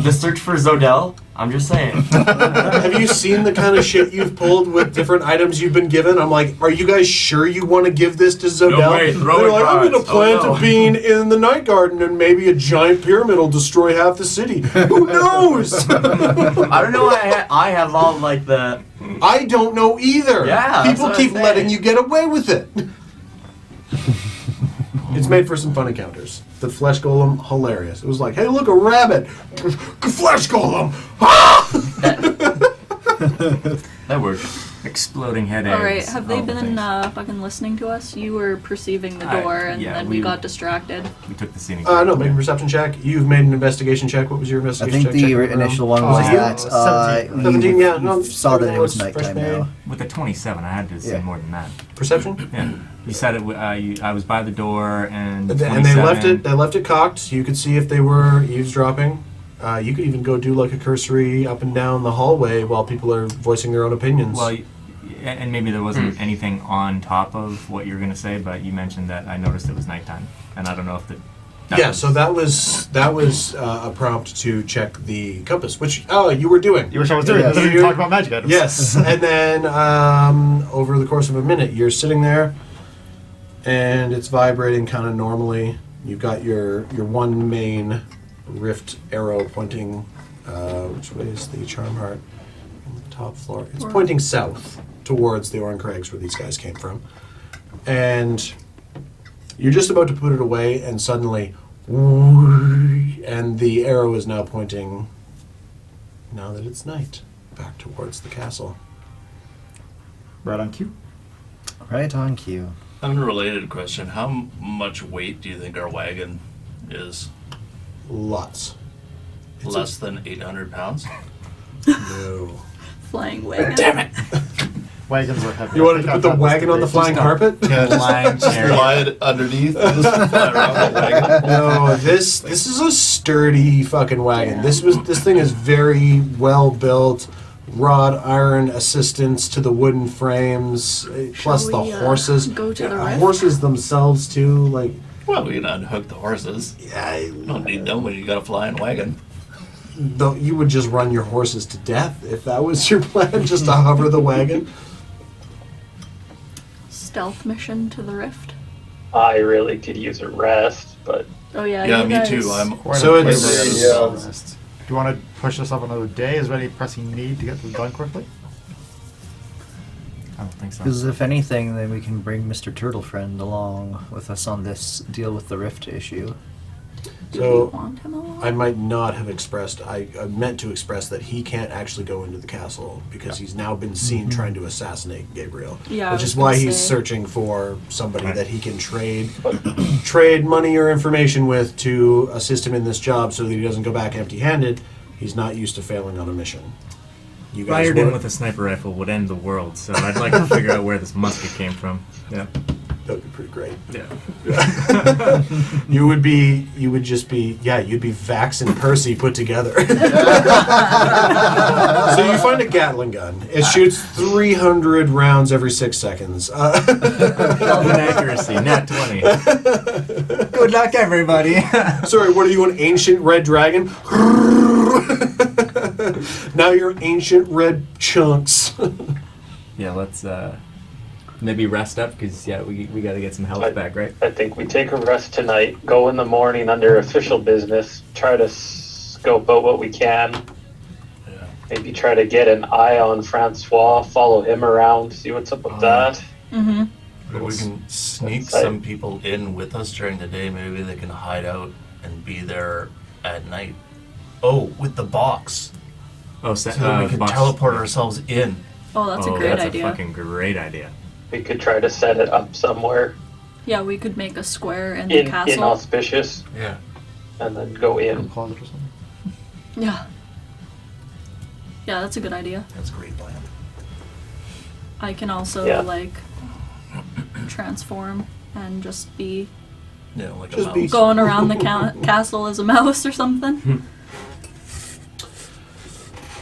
The search for Zodel? I'm just saying. Have you seen the kind of shit you've pulled with different items you've been given? I'm like, are you guys sure you want to give this to Zodel? No way, throw They're it, like, I'm guys. going to plant Oh, no. a bean in the night garden and maybe a giant pyramid will destroy half the city. Who knows? I don't know why I have all like the. I don't know either. Yeah, that's People what keep I'm saying. letting you get away with it. It's made for some fun encounters. The flesh golem, hilarious. It was like, hey, look, a rabbit. Flesh golem. Ah! That works. Exploding head eggs. All right, have they all the been things. fucking listening to us? You were perceiving the door, and yeah, then we got distracted. We took the scenic. No, make a perception check. You've made an investigation check. What was your I investigation think check? the Check around. initial one Oh, was yeah. that 17. 17, yeah, no, saw that it was everyone was nighttime fresh now. With a 27, I had to say Yeah. more than that. Perception? Yeah. You said it. I was by the door, and And they left 27 it. They left it cocked. You could see if they were eavesdropping. You could even go do like a cursory up and down the hallway while people are voicing their own opinions. Well, and maybe there wasn't anything on top of what you were going to say, but you mentioned that I noticed it was nighttime, and I don't know if so that was a prompt to check the compass, which you were doing. You wish I was doing Yes. this. You talk about magic items. Yes, and then over the course of a minute, you're sitting there, and it's vibrating kind of normally. You've got your one main rift arrow pointing. Which way is the charm heart? On the top floor. It's pointing south towards the Oran Crags where these guys came from, and you're just about to put it away, and suddenly, and the arrow is now pointing. Now that it's night, back towards the castle. Right on cue. Right on cue. Unrelated question. How much weight do you think our wagon is? Lots. Less than 800 pounds? No. Flying wagon. Damn it! Wagons are heavy. You wanted to put the wagon on the flying carpet? flying chariot. Slide underneath and just fly around the wagon? No, this is a sturdy fucking wagon. This thing is very well built. Wrought iron assistance to the wooden frames, plus the we, horses. go to the rift? Horses themselves too, like. Well, we can unhook the horses. Yeah, You don't need them when you got a flying wagon. though you would just run your horses to death if that was your plan, just to hover the wagon. Stealth mission to the rift. I really could use a rest, but Oh yeah. Yeah, you me guys- too. I'm So Quite a it's- flavor of rest. Do you want to push this up another day? Is there any pressing need to get this done quickly? I don't think so. Because if anything, then we can bring Mr. Turtlefriend along with us on this deal with the rift issue. Do So we want him along? I might not have expressed. I meant to express that he can't actually go into the castle because he's now been seen trying to assassinate Gabriel. Yeah, I which was is why gonna he's say. searching for somebody that he can trade money or information with to assist him in this job, so that he doesn't go back empty-handed. He's not used to failing on a mission. You guys Fired in would- with a sniper rifle would end the world, so I'd like to figure out where this musket came from. Yeah. That would be pretty great. Yeah. You'd be Vax and Percy put together. So you find a Gatling gun. It shoots 300 rounds every 6 seconds. Elven accuracy, nat 20. Good luck, everybody. Sorry, what are you, an ancient red dragon? Now you're ancient red chunks. Yeah, let's maybe rest up, because we got to get some health back, right? I think we take a rest tonight, go in the morning under official business, try to scope out what we can. Yeah. Maybe try to get an eye on Francois, follow him around, see what's up with that. Mm-hmm. But we can sneak That's some people in with us during the day. Maybe they can hide out and be there at night. Oh, with the box. Oh, So that we can box. teleport ourselves in. Oh, that's Oh, a great that's idea. a fucking great idea. We could try to set it up somewhere Yeah, we could make a square in the in castle. inauspicious Yeah. and then go in. Closet or something? Yeah. Yeah, that's a good idea. That's a great plan. I can also Yeah. transform and just be Yeah, like Just a be- mouse. going around the castle as a mouse or something.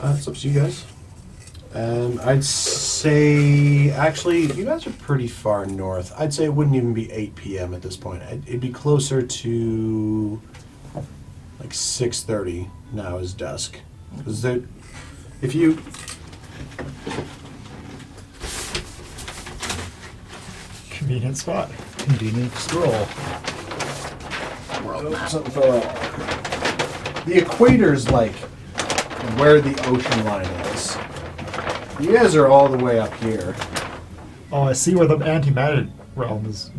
It's up to you guys. I'd say, actually, you guys are pretty far north. I'd say it wouldn't even be 8 p.m. at this point. It'd be closer to like 6:30 now is dusk. Because if you... Convenient spot. Convenient scroll. World map. Something fell out. The equator's like where the ocean line is. You guys are all the way up here. Oh, I see where the antimatter realm is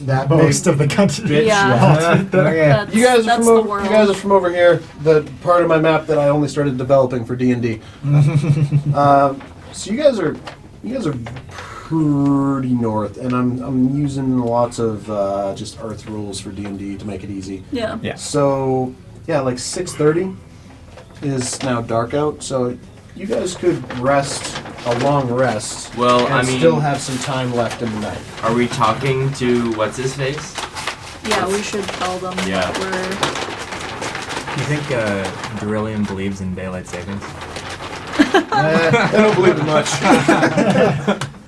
that Most big of the continent. bitch. Yeah. Okay. You guys are That's from the over. world. You guys are from over here. The part of my map that I only started developing for D&D. So you guys are pretty north, and I'm using lots of just Earth rules for D&D to make it easy. Yeah. Yeah. So yeah, like 6:30 is now dark out. So you guys could rest a long rest. Well, and I mean- still have some time left in the night. Are we talking to what's his face? Yeah, we should tell them Yeah. that we're. Do you think Durillion believes in daylight savings? They don't believe in much.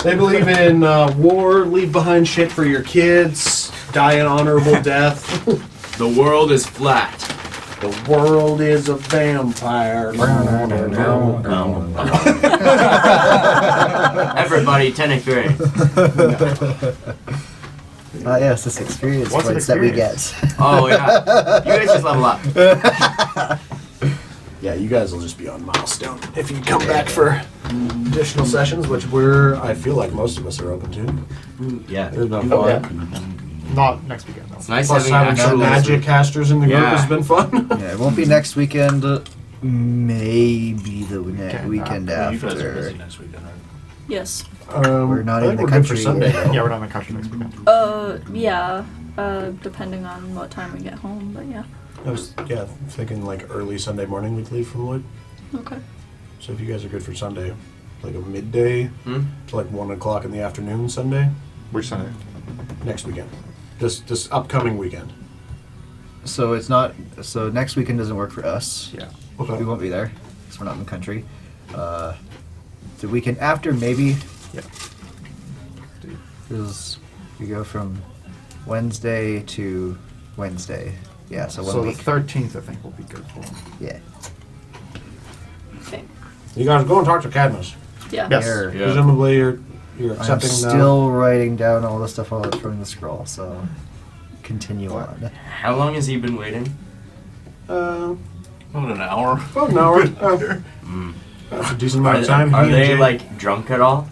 They believe in war, leave behind shit for your kids, die an honorable death. The world is flat. The world is a vampire. Everybody, 10 experience. Yes, this experience What's an points that we experience? get. Oh yeah, you guys just level up. Yeah, you guys will just be on milestone if you come back for additional sessions, which I feel like most of us are open to. Yeah. It's been Oh, fun. yeah. Not next weekend though. It's nice Plus having having some actual magic casters in the group Yeah. has been fun. Yeah, it won't be next weekend. Maybe the weekend You guys are after. busy next weekend, right? Yes. We're not I in think the we're good for country Sunday. yet. though. Yeah, we're not in the country next weekend. Yeah. Depending on what time we get home, but yeah. I was thinking like early Sunday morning we'd leave from Wood. Okay. So if you guys are good for Sunday, like a midday Hmm? to like 1 o'clock in the afternoon Sunday Which Sunday? next weekend. This upcoming weekend. So it's not. So next weekend doesn't work for us. Yeah. We won't be there because we're not in the country. The weekend after, maybe. Yeah. Because we go from Wednesday to Wednesday. Yeah, so 1 So week. the 13th, I think, will be good for him. Yeah. Okay. You guys go and talk to Cadmus. Yeah. Yes. Here. Yeah. Presumably you're I'm accepting still writing down all the stuff from the scroll, so continue on. How long has he been waiting? now. About an hour. About an hour. Mm. That's a decent amount Are, of time. are He and they Jay- like drunk at all?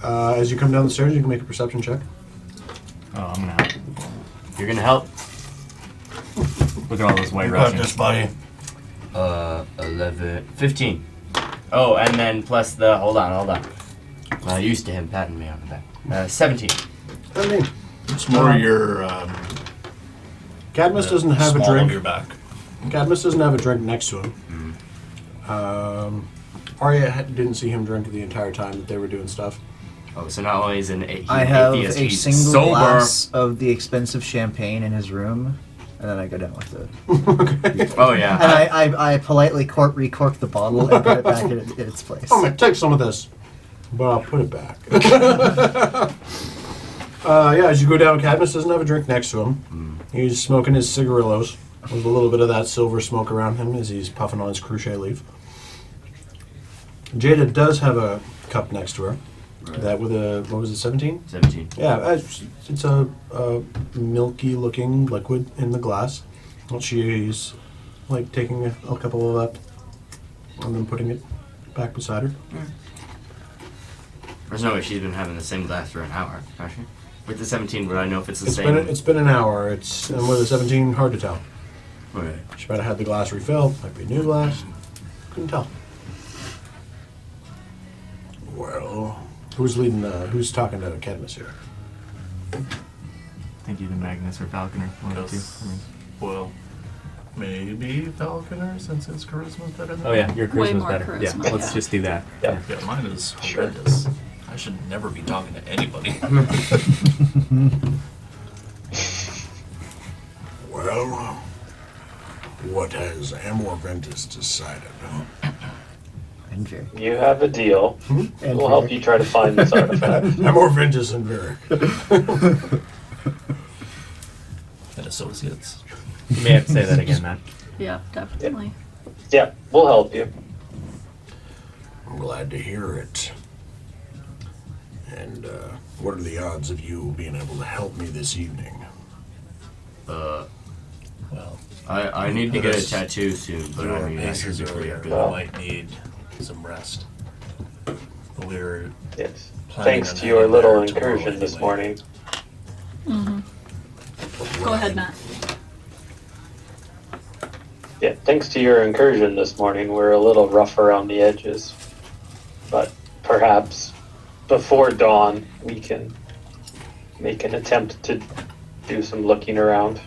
As you come down the stairs, you can make a perception check. Oh, I'm gonna help. You're gonna help? Look at all those white You got Russians. this, buddy. 11, 15. Oh, and then plus the, hold on. Used to him patting me on the back. 17. I mean, It's more your Cadmus doesn't have a small of drink. your back. Cadmus doesn't have a drink next to him. Arya didn't see him drink the entire time that they were doing stuff. Oh, so not only is an I have atheist, a he's single sober. glass of the expensive champagne in his room, and then I go down with it. Oh yeah. And I politely recork the bottle and put it back in its place. I'm gonna take some of this, but I'll put it back. As you go down, Cadmus doesn't have a drink next to him. He's smoking his cigarillos with a little bit of that silver smoke around him as he's puffing on his crochet leaf. Jada does have a cup next to her. Right. That with a, what was it, 17? 17. Yeah, it's a milky looking liquid in the glass. Well, she's like taking a couple of that and then putting it back beside her. There's no way she's been having the same glass for an hour, has she? With the 17, would I know if it's the It's same? been an hour. And with a 17, hard to tell. Right. She might have had the glass refilled. Might be a new glass. Couldn't tell. Well, who's who's talking to Cadmus here? I think either Magnus or Falconer. One of the two. Yes. Well, maybe Falconer since his charisma's better than Oh yeah, mine. your Way charisma's more better. charisma, Yeah, let's yeah. just do that. Yeah. Yeah, mine is Sure. horrendous. I should never be talking to anybody. Well, what has Amour Ventis decided? And very. You have a deal. And We'll help very. you try to find this artifact. Amour Ventis and Varric. And associates. You may have to say that again, Matt. Yeah, definitely. Yeah, we'll help you. I'm glad to hear it. And what are the odds of you being able to help me this evening? Well, I need to get a Those- tattoo soon, but I your mean, I paces should be pretty earlier, good. I might need some rest. But we're Yes. planning Thanks on to your heading little there tomorrow incursion this anyway. morning. Mm-hmm. Go ahead, Matt. Yeah, thanks to your incursion this morning, we're a little rough around the edges. But perhaps before dawn, we can make an attempt to do some looking around.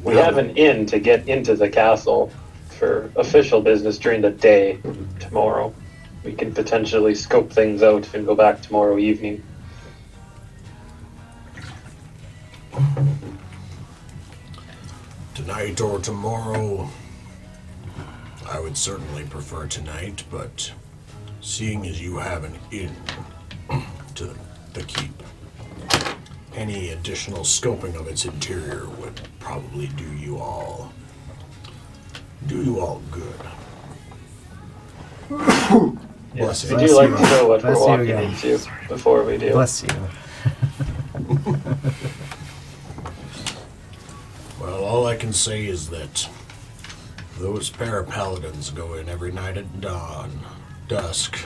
We have an inn to get into the castle for official business during the day tomorrow. We can potentially scope things out and go back tomorrow evening. Tonight or tomorrow, I would certainly prefer tonight, but seeing as you have an inn to the keep, any additional scoping of its interior would probably do you all good. Yes, Bless we you. do like to know what Bless we're you walking again. into before we do. Bless you. Well, all I can say is that those para-paladins go in every night at dusk,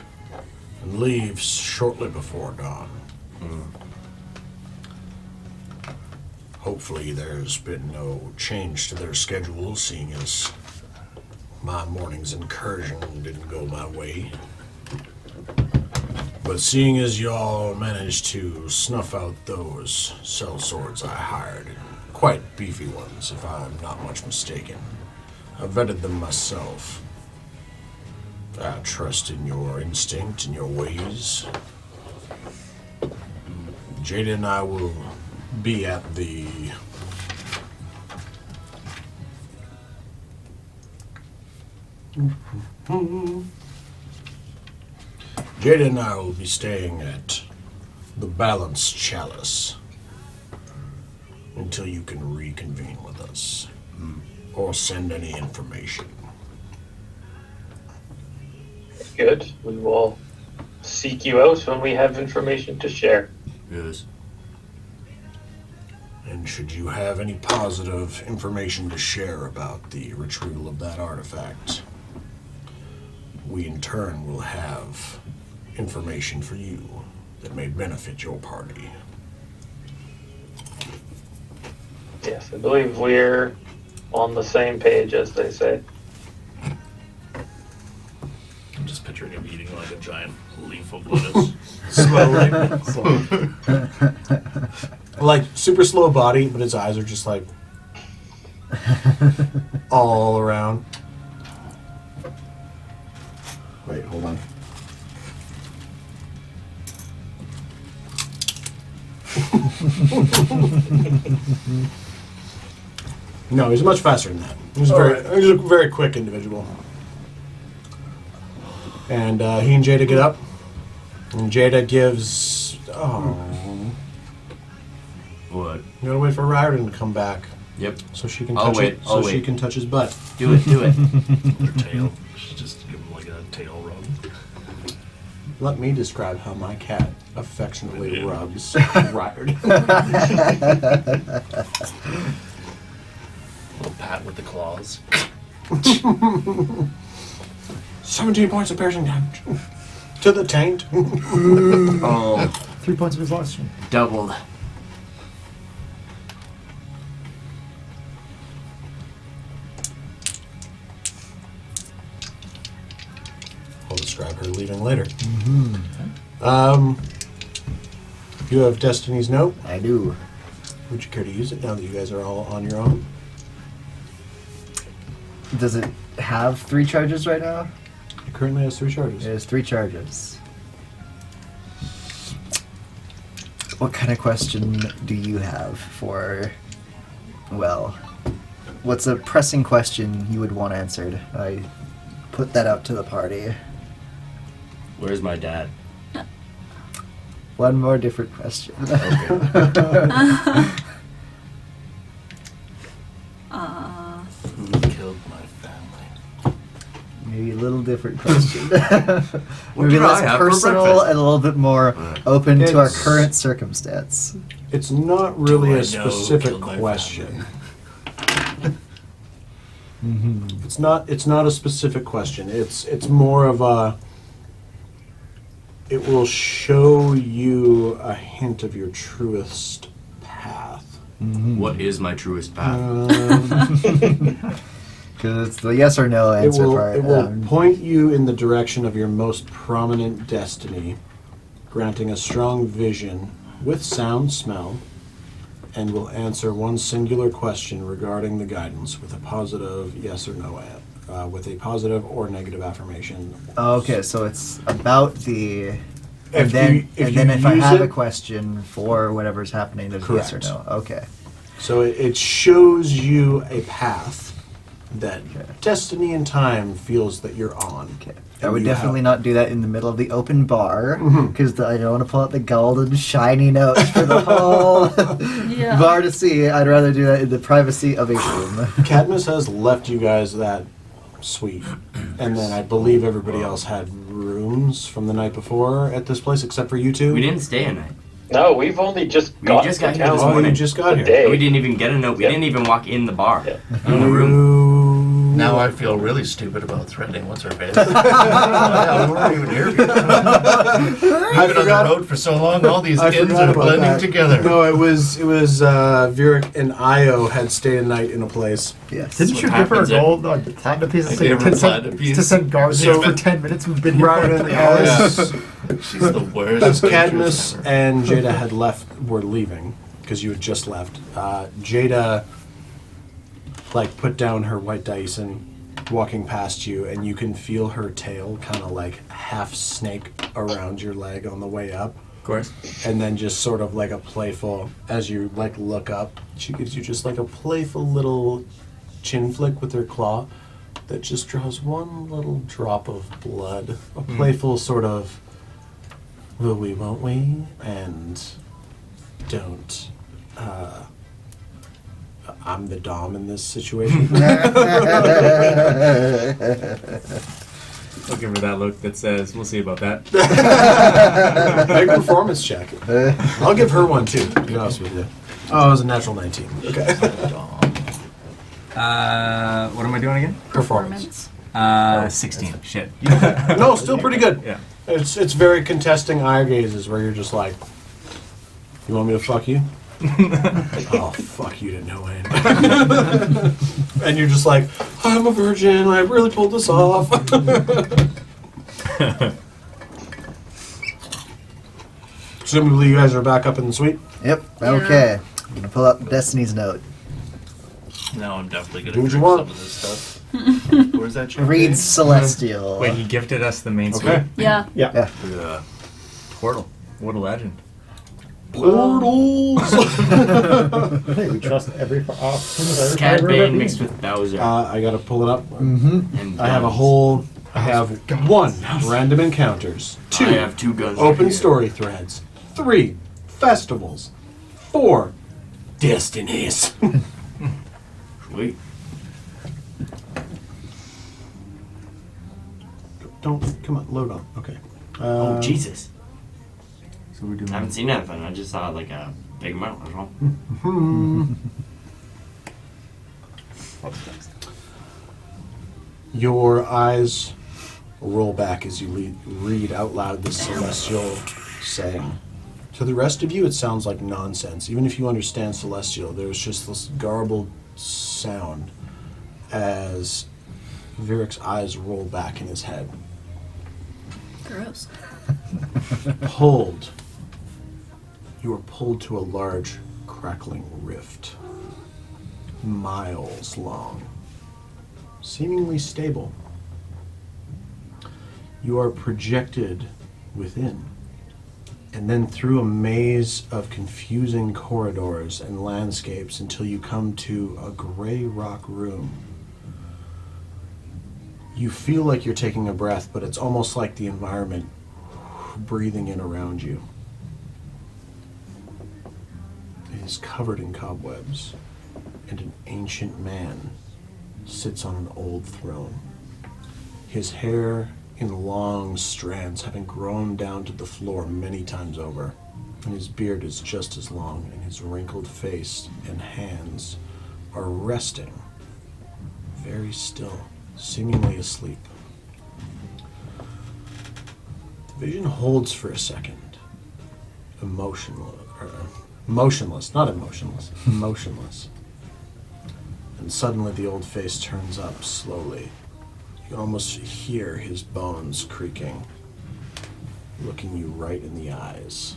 and leave shortly before dawn. Hopefully there's been no change to their schedule, seeing as my morning's incursion didn't go my way. But seeing as y'all managed to snuff out those sellswords I hired, quite beefy ones if I'm not much mistaken, I vetted them myself. I trust in your instinct and your ways. Jada and I will be at the Jada and I will be staying at the Balanced Chalice until you can reconvene with us or send any information. Good. We will seek you out when we have information to share. Yes. And should you have any positive information to share about the retrieval of that artifact, we in turn will have information for you that may benefit your party. Yes, I believe we're on the same page, as they say. I'm just picturing him eating like a giant leaf of lettuce. Slowly. Like, super slow body, but his eyes are just like all around. Wait, hold on. No, he's much faster than that. He's a very quick individual. And he and Jada get up, and Jada gives. Oh, What? you gotta wait for Riordan to come back Yep. so she can I'll touch wait, it. I'll So she wait. can touch his butt. Do it. Do it. Their tail. Just give him like a tail rub. Let me describe how my cat affectionately Yeah. rubs Riordan. Little pat with the claws. 17 points of piercing damage to the taint. Oh, 3 points of exhaustion. doubled. I'll describe her leaving later. You have Destiny's Note. I do. Would you care to use it now that you guys are all on your own? Does it have 3 charges right now? It currently has 3 charges. It has 3 charges. What kind of question do you have for, well, what's a pressing question you would want answered? I put that out to the party. Where's my dad? One more different question. Who killed my family? Maybe a little different question. What Maybe did I less have for personal breakfast? and a little bit more open to our It's- current circumstance. It's not really Do I a know specific killed my question. family? It's not a specific question. It's more of a. It will show you a hint of your truest path. What is my truest path? Because it's the yes or no It answer will, part. it will point you in the direction of your most prominent destiny, granting a strong vision with sound smell, and will answer one singular question regarding the guidance with a positive yes or no with a positive or negative affirmation. Okay, so it's about the. If If I use have a it- question for whatever's happening, there's yes or Correct. no. Okay. So it shows you a path that destiny and time feels that you're on. Okay. I would definitely not do that in the middle of the open bar because I don't want to pull out the golden shiny notes for the whole Yeah. bar to see. I'd rather do that in the privacy of a room. Cadmus has left you guys that suite, and then I believe everybody else had rooms from the night before at this place except for you two. We didn't stay a night. No, we've only just We got just to got here town this Oh, you morning. just got here. today. We didn't even get a note. We Yeah. didn't even walk in the bar. Yeah. In the room. Now I feel really stupid about threatening what's her face. Yeah, we weren't even here before. We've been on the road for so long, all these I ins forgot are about blending that. together. No, it was Virik and Io had stayed a night in a place. Yes. Didn't you give her a gold platinum piece? I gave her a platinum piece. To send guards So- for 10 minutes. We've been here Right, for 3 hours. as She's the worst. as waitress Cadmus ever. and Jada had were leaving because you had just left. Jada put down her white dice and walking past you, and you can feel her tail kind of half snake around your leg on the way up. Of course. And then just sort of a playful, as you look up, she gives you just a playful little chin flick with her claw that just draws one little drop of blood. A playful sort of, will we, won't we? And don't. I'm the dom in this situation. I'll give her that look that says, we'll see about that. Make a performance check. I'll give her one too, to be honest with you. Oh, it was a natural 19. Okay. What am I doing again? Performance. 16. Shit. No, still pretty good. Yeah. It's very contesting eye gazes where you're just like, you want me to fuck you? Oh, fuck you to no end. And you're just like, I'm a virgin, I really pulled this off. Presumably you guys are back up in the suite. Yep. Okay. I'm gonna pull out Destiny's note. Now I'm definitely Do gonna what you drink want. some of this stuff. Where's that champagne? Read Celestial. Wait, he gifted us the main Okay. suite? Yeah. Yeah. Portal. What a legend. Portals! Hey, we trust every Cad Bane mixed with Bowser. I gotta pull it up. Mm-hmm. and I have a guns. whole. I have 1 random encounters, 2 I have 2 guns. open right here. story threads, 3 festivals, 4 destinies. Sweet. Don't come on, load on. Okay. Oh Jesus! So we're doing. I haven't seen anything. I just saw a big amount. That's all. Your eyes roll back as you read out loud the celestial saying. To the rest of you, it sounds like nonsense. Even if you understand celestial, there's just this garbled sound as Virik's eyes roll back in his head. Gross. Pulled. You are pulled to a large, crackling rift. Miles long. Seemingly stable. You are projected within. And then through a maze of confusing corridors and landscapes until you come to a gray rock room. You feel like you're taking a breath, but it's almost like the environment breathing in around you. It is covered in cobwebs, and an ancient man sits on an old throne. His hair in long strands having grown down to the floor many times over, and his beard is just as long, and his wrinkled face and hands are resting, very still, seemingly asleep. The vision holds for a second, emotional, motionless, not emotionless, motionless. And suddenly the old face turns up slowly. You can almost hear his bones creaking, looking you right in the eyes.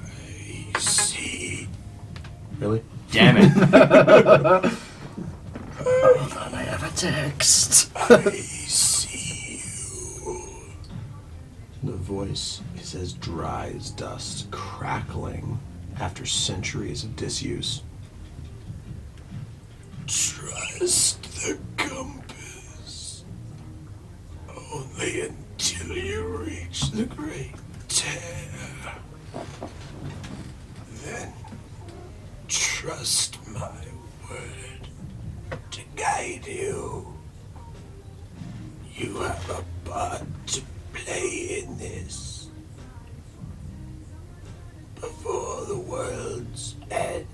I see. Really? Damn it. Hold on, I have a text. I see you. The voice is as dry as dust, crackling after centuries of disuse. Trust the compass. Only until you reach the great tear. Then trust my word to guide you. You have a part to play in this. Before the world's end.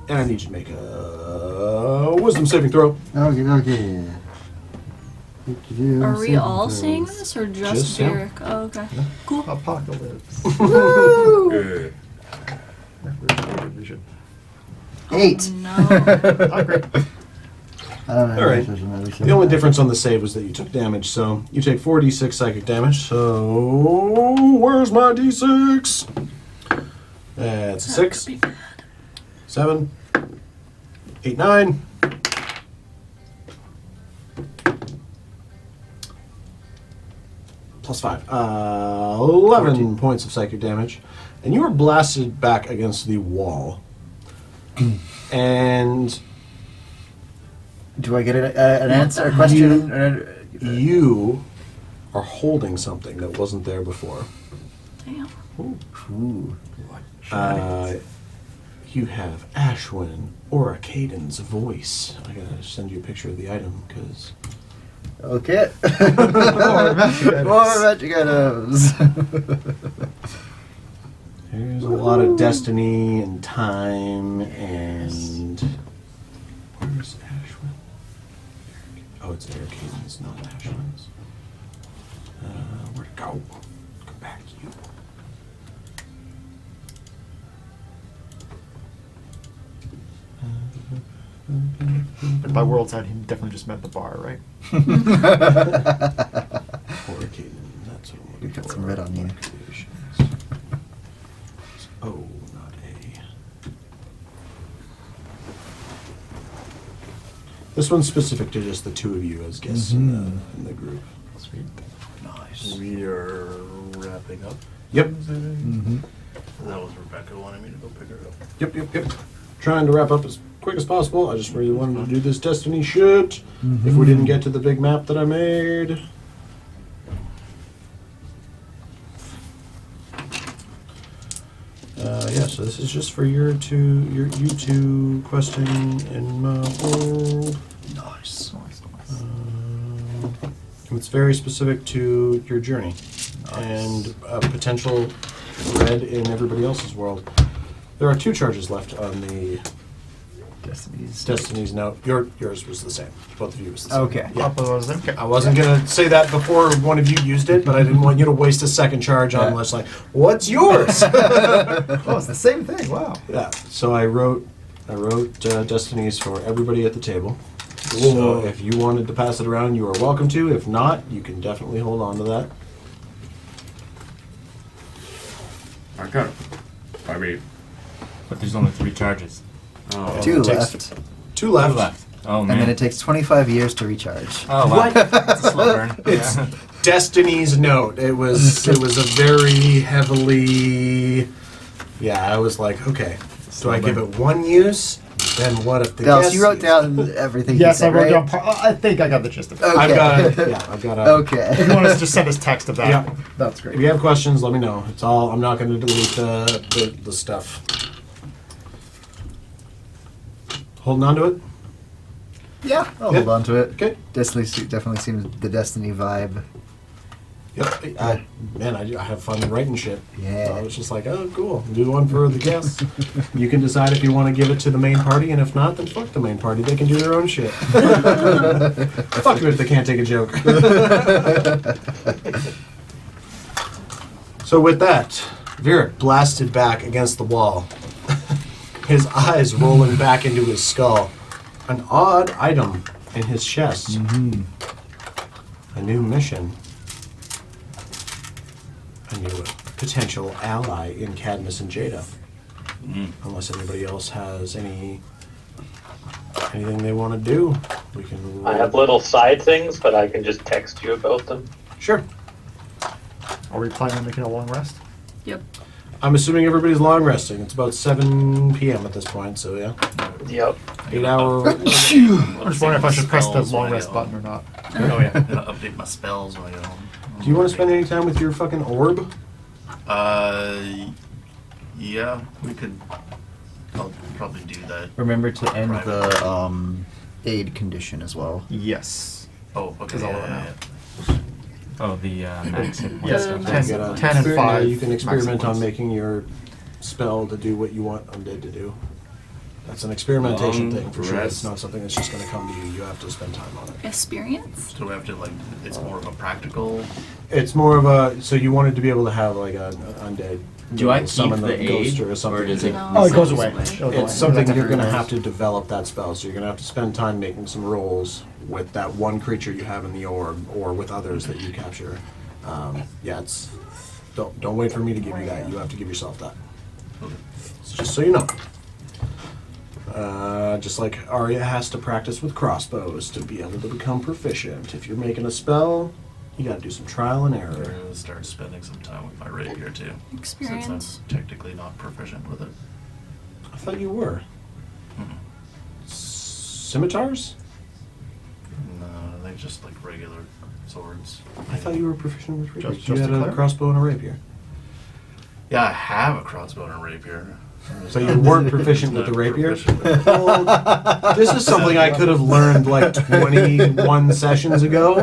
And I need you to make a wisdom saving throw. Okay. Are we all seeing this or just him. Derek? Oh, okay. Cool. Apocalypse. Woo! Vision. 8. No. Oh, great. I don't know. All right. The only difference on the save was that you took damage, so you take 4d6 psychic damage. So where's my d6? That's a 6, 7, 8, 9. Plus 5. 11 14 points of psychic damage. And you are blasted back against the wall. And Do I get an answer, a question? you are holding something that wasn't there before. Damn. Ooh. You have Ashwin or Caden's voice. I gotta send you a picture of the item because. Okay. More magic items. There's a lot of destiny and time and. Where's Ashwin? Oh, it's Eric Caden's, not Ashwin's. Where'd it go? Come back, you. But by world's end, he definitely just meant the bar, right? Or Caden, that's what I'm looking We've got for. some red on you. Creations. Oh, not A. This one's specific to just the two of you as guests in the group. Sweet. Nice. We are wrapping up. Yep. Mm-hmm. That was Rebecca wanting me to go pick her up. Yep. Trying to wrap up as quick as possible. I just really wanted to do this destiny shit. If we didn't get to the big map that I made. So this is just for you two questing in my world. Nice. It's very specific to your journey and a potential thread in everybody else's world. There are 2 charges left on the Destiny's note. Yours was the same. Both of you was the same. Okay. Yeah. Okay. I wasn't going to say that before one of you used it, but I didn't want you to waste a second charge on this. Like, what's yours? Oh, it's the same thing. Wow. Yeah. So I wrote Destinies for everybody at the table. So if you wanted to pass it around, you are welcome to. If not, you can definitely hold on to that. Okay. I mean, But there's only 3 charges. oh, 2 Text. left. 2 left. 2 left. Oh, man. And then it takes 25 years to recharge. Oh, wow. That's a slow burn. It's Destiny's note. It was a very heavily. Yeah, I was like, okay, do I give it 1 use? Then what if the Dallas, guest you wrote use down everything. Yes, you said, I wrote right? down. I think I got the gist of it. Okay. I've got a. Okay. If you want us to just send us text of that, Yeah. that's If great. you have questions, let me know. It's all. I'm not going to delete the stuff. Holding on to it. Yeah, I'll Yeah. hold on to it. Okay. Definitely seems the Destiny vibe. Yep. I have fun writing shit. Yeah. So I was just like, oh, cool. Do one for the guests. You can decide if you want to give it to the main party, and if not, then fuck the main party. They can do their own shit. Fuck them if they can't take a joke. So with that, Virik blasted back against the wall, his eyes rolling back into his skull. An odd item in his chest. Mm-hmm. A new mission. A new potential ally in Cadmus and Jada. Unless anybody else has anything they want to do, we can. I have little side things, but I can just text you about them. Sure. Are we planning on making a long rest? Yep. I'm assuming everybody's long resting. It's about 7 p.m. at this point, so yeah. Yep. 8 hour. I'm just wondering if I should press the Spells long when I rest go. button or not. Oh yeah. I'm gonna update my spells when I get home. Do you want to spend any time with your fucking orb? Yeah, we could. I'll probably do that. Remember to end Private. the aid condition as well. Yes. Oh, okay. Because I'll run out. Oh, the max hit points. Yes, stuff. 10 You gotta 10 and 5 You can experiment on maximums. making your spell to do what you want undead to do. That's an experimentation Long thing for sure. It's rest. not something that's just going to come to you. You have to spend time on it. Experience? So we have to like. It's more of a practical. It's more of a. So you wanted to be able to have like an undead. Do I summon keep the ghost aid, or something. or does it? No. Oh, it goes away. It's It'll go away. It's something Like you're going to everything have to develop that spell. So you're going to have to spend time making some rolls with that one creature you have in the orb, or with others that you capture. Yeah, it's. Don't wait for me to give you that. You have to give yourself that. So just so you know. Just like Arya has to practice with crossbows to be able to become proficient. If you're making a spell, you got to do some trial and I'm error. gonna start spending some time with my rapier too. Experience. Since I'm technically not proficient with it. I thought you were. Mhm. Scimitars? No, they're just like regular swords. I thought you were proficient with rapiers. Just You had a a cleric? crossbow and a rapier. Yeah, I have a crossbow and a rapier. So you weren't proficient with the Not rapier? proficient with it. Well, this is something I could have learned like 21 sessions ago.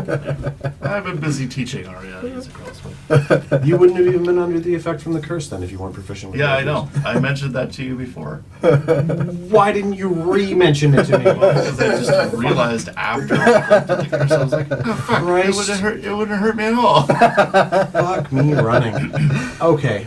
I've been busy teaching Arya how to use a crossbow. You wouldn't have even been under the effect from the curse then if you weren't proficient with Yeah, I rapiers. know. I mentioned that to you before. Why didn't you re-mention it to me? Well, because I just realized after I looked at the curse, I was like, oh, fuck, Christ. it wouldn't hurt me at all. Fuck me running. Okay,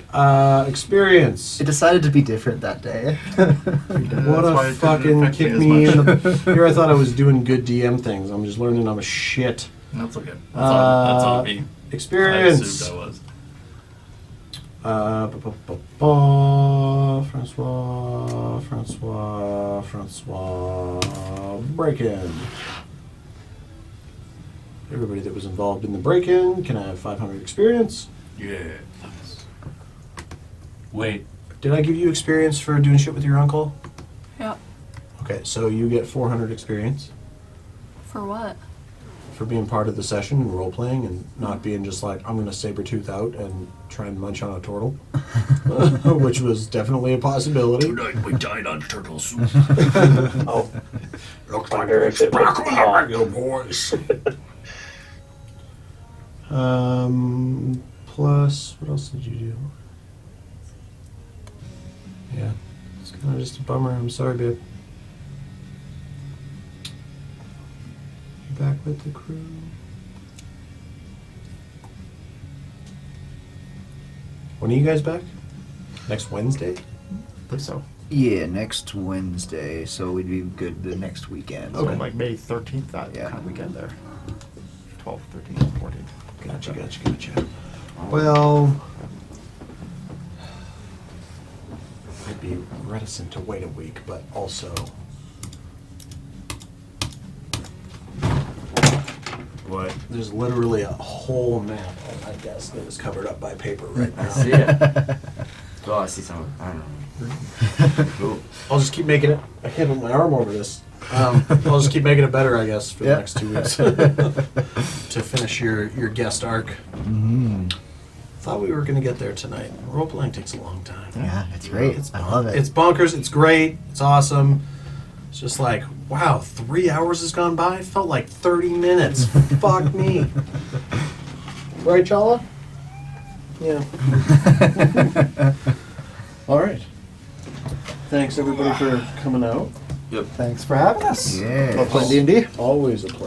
experience. It decided to be different that day. What That's why a it didn't fucking affect kick as me in much. the... Here I thought I was doing good DM things. I'm just learning I'm a shit. That's okay. That's on me. I Experience. assumed I was. Francois, break-in. Everybody that was involved in the break-in can have 500 experience. Yeah. Wait. Did I give you experience for doing shit with your uncle? Yep. Okay, so you get 400 experience For what? for being part of the session and role-playing and not being just like, I'm going to saber-tooth out and try and munch on a turtle, which was definitely a possibility. Tonight we dine on turtle soup. Oh, Looks like Wonder there's if it was sparkle in the hot. radio boys. Plus, what else did you do? Yeah, it's kind of just a bummer. I'm sorry, babe. Back with the crew. When are you guys back? Next Wednesday? I think so. Yeah, next Wednesday, so we'd be good the next weekend. So like May 13th, that Yeah. kind of weekend there. 12th, 13th, 14th. Gotcha. Well, I'd be reticent to wait a week, but also... What? There's literally a whole map on my desk that is covered up by paper right I now. see it. Oh, I see something. I don't know. Cool. I'll just keep making it. I can't put my arm over this. I'll just keep making it better, I guess, for the Yeah. next 2 weeks to finish your guest arc. Mm-hmm. Thought we were going to get there tonight. Role playing takes a long time. Yeah, it's great. It's I love it. It's bonkers. It's great. It's awesome. It's just like, wow, 3 hours has gone by. It felt like 30 minutes. Fuck me. Right, Chala? Yeah. All right. Thanks everybody for coming out. Yep. Thanks for having us. Yeah. Love playing D&D. Always a pleasure.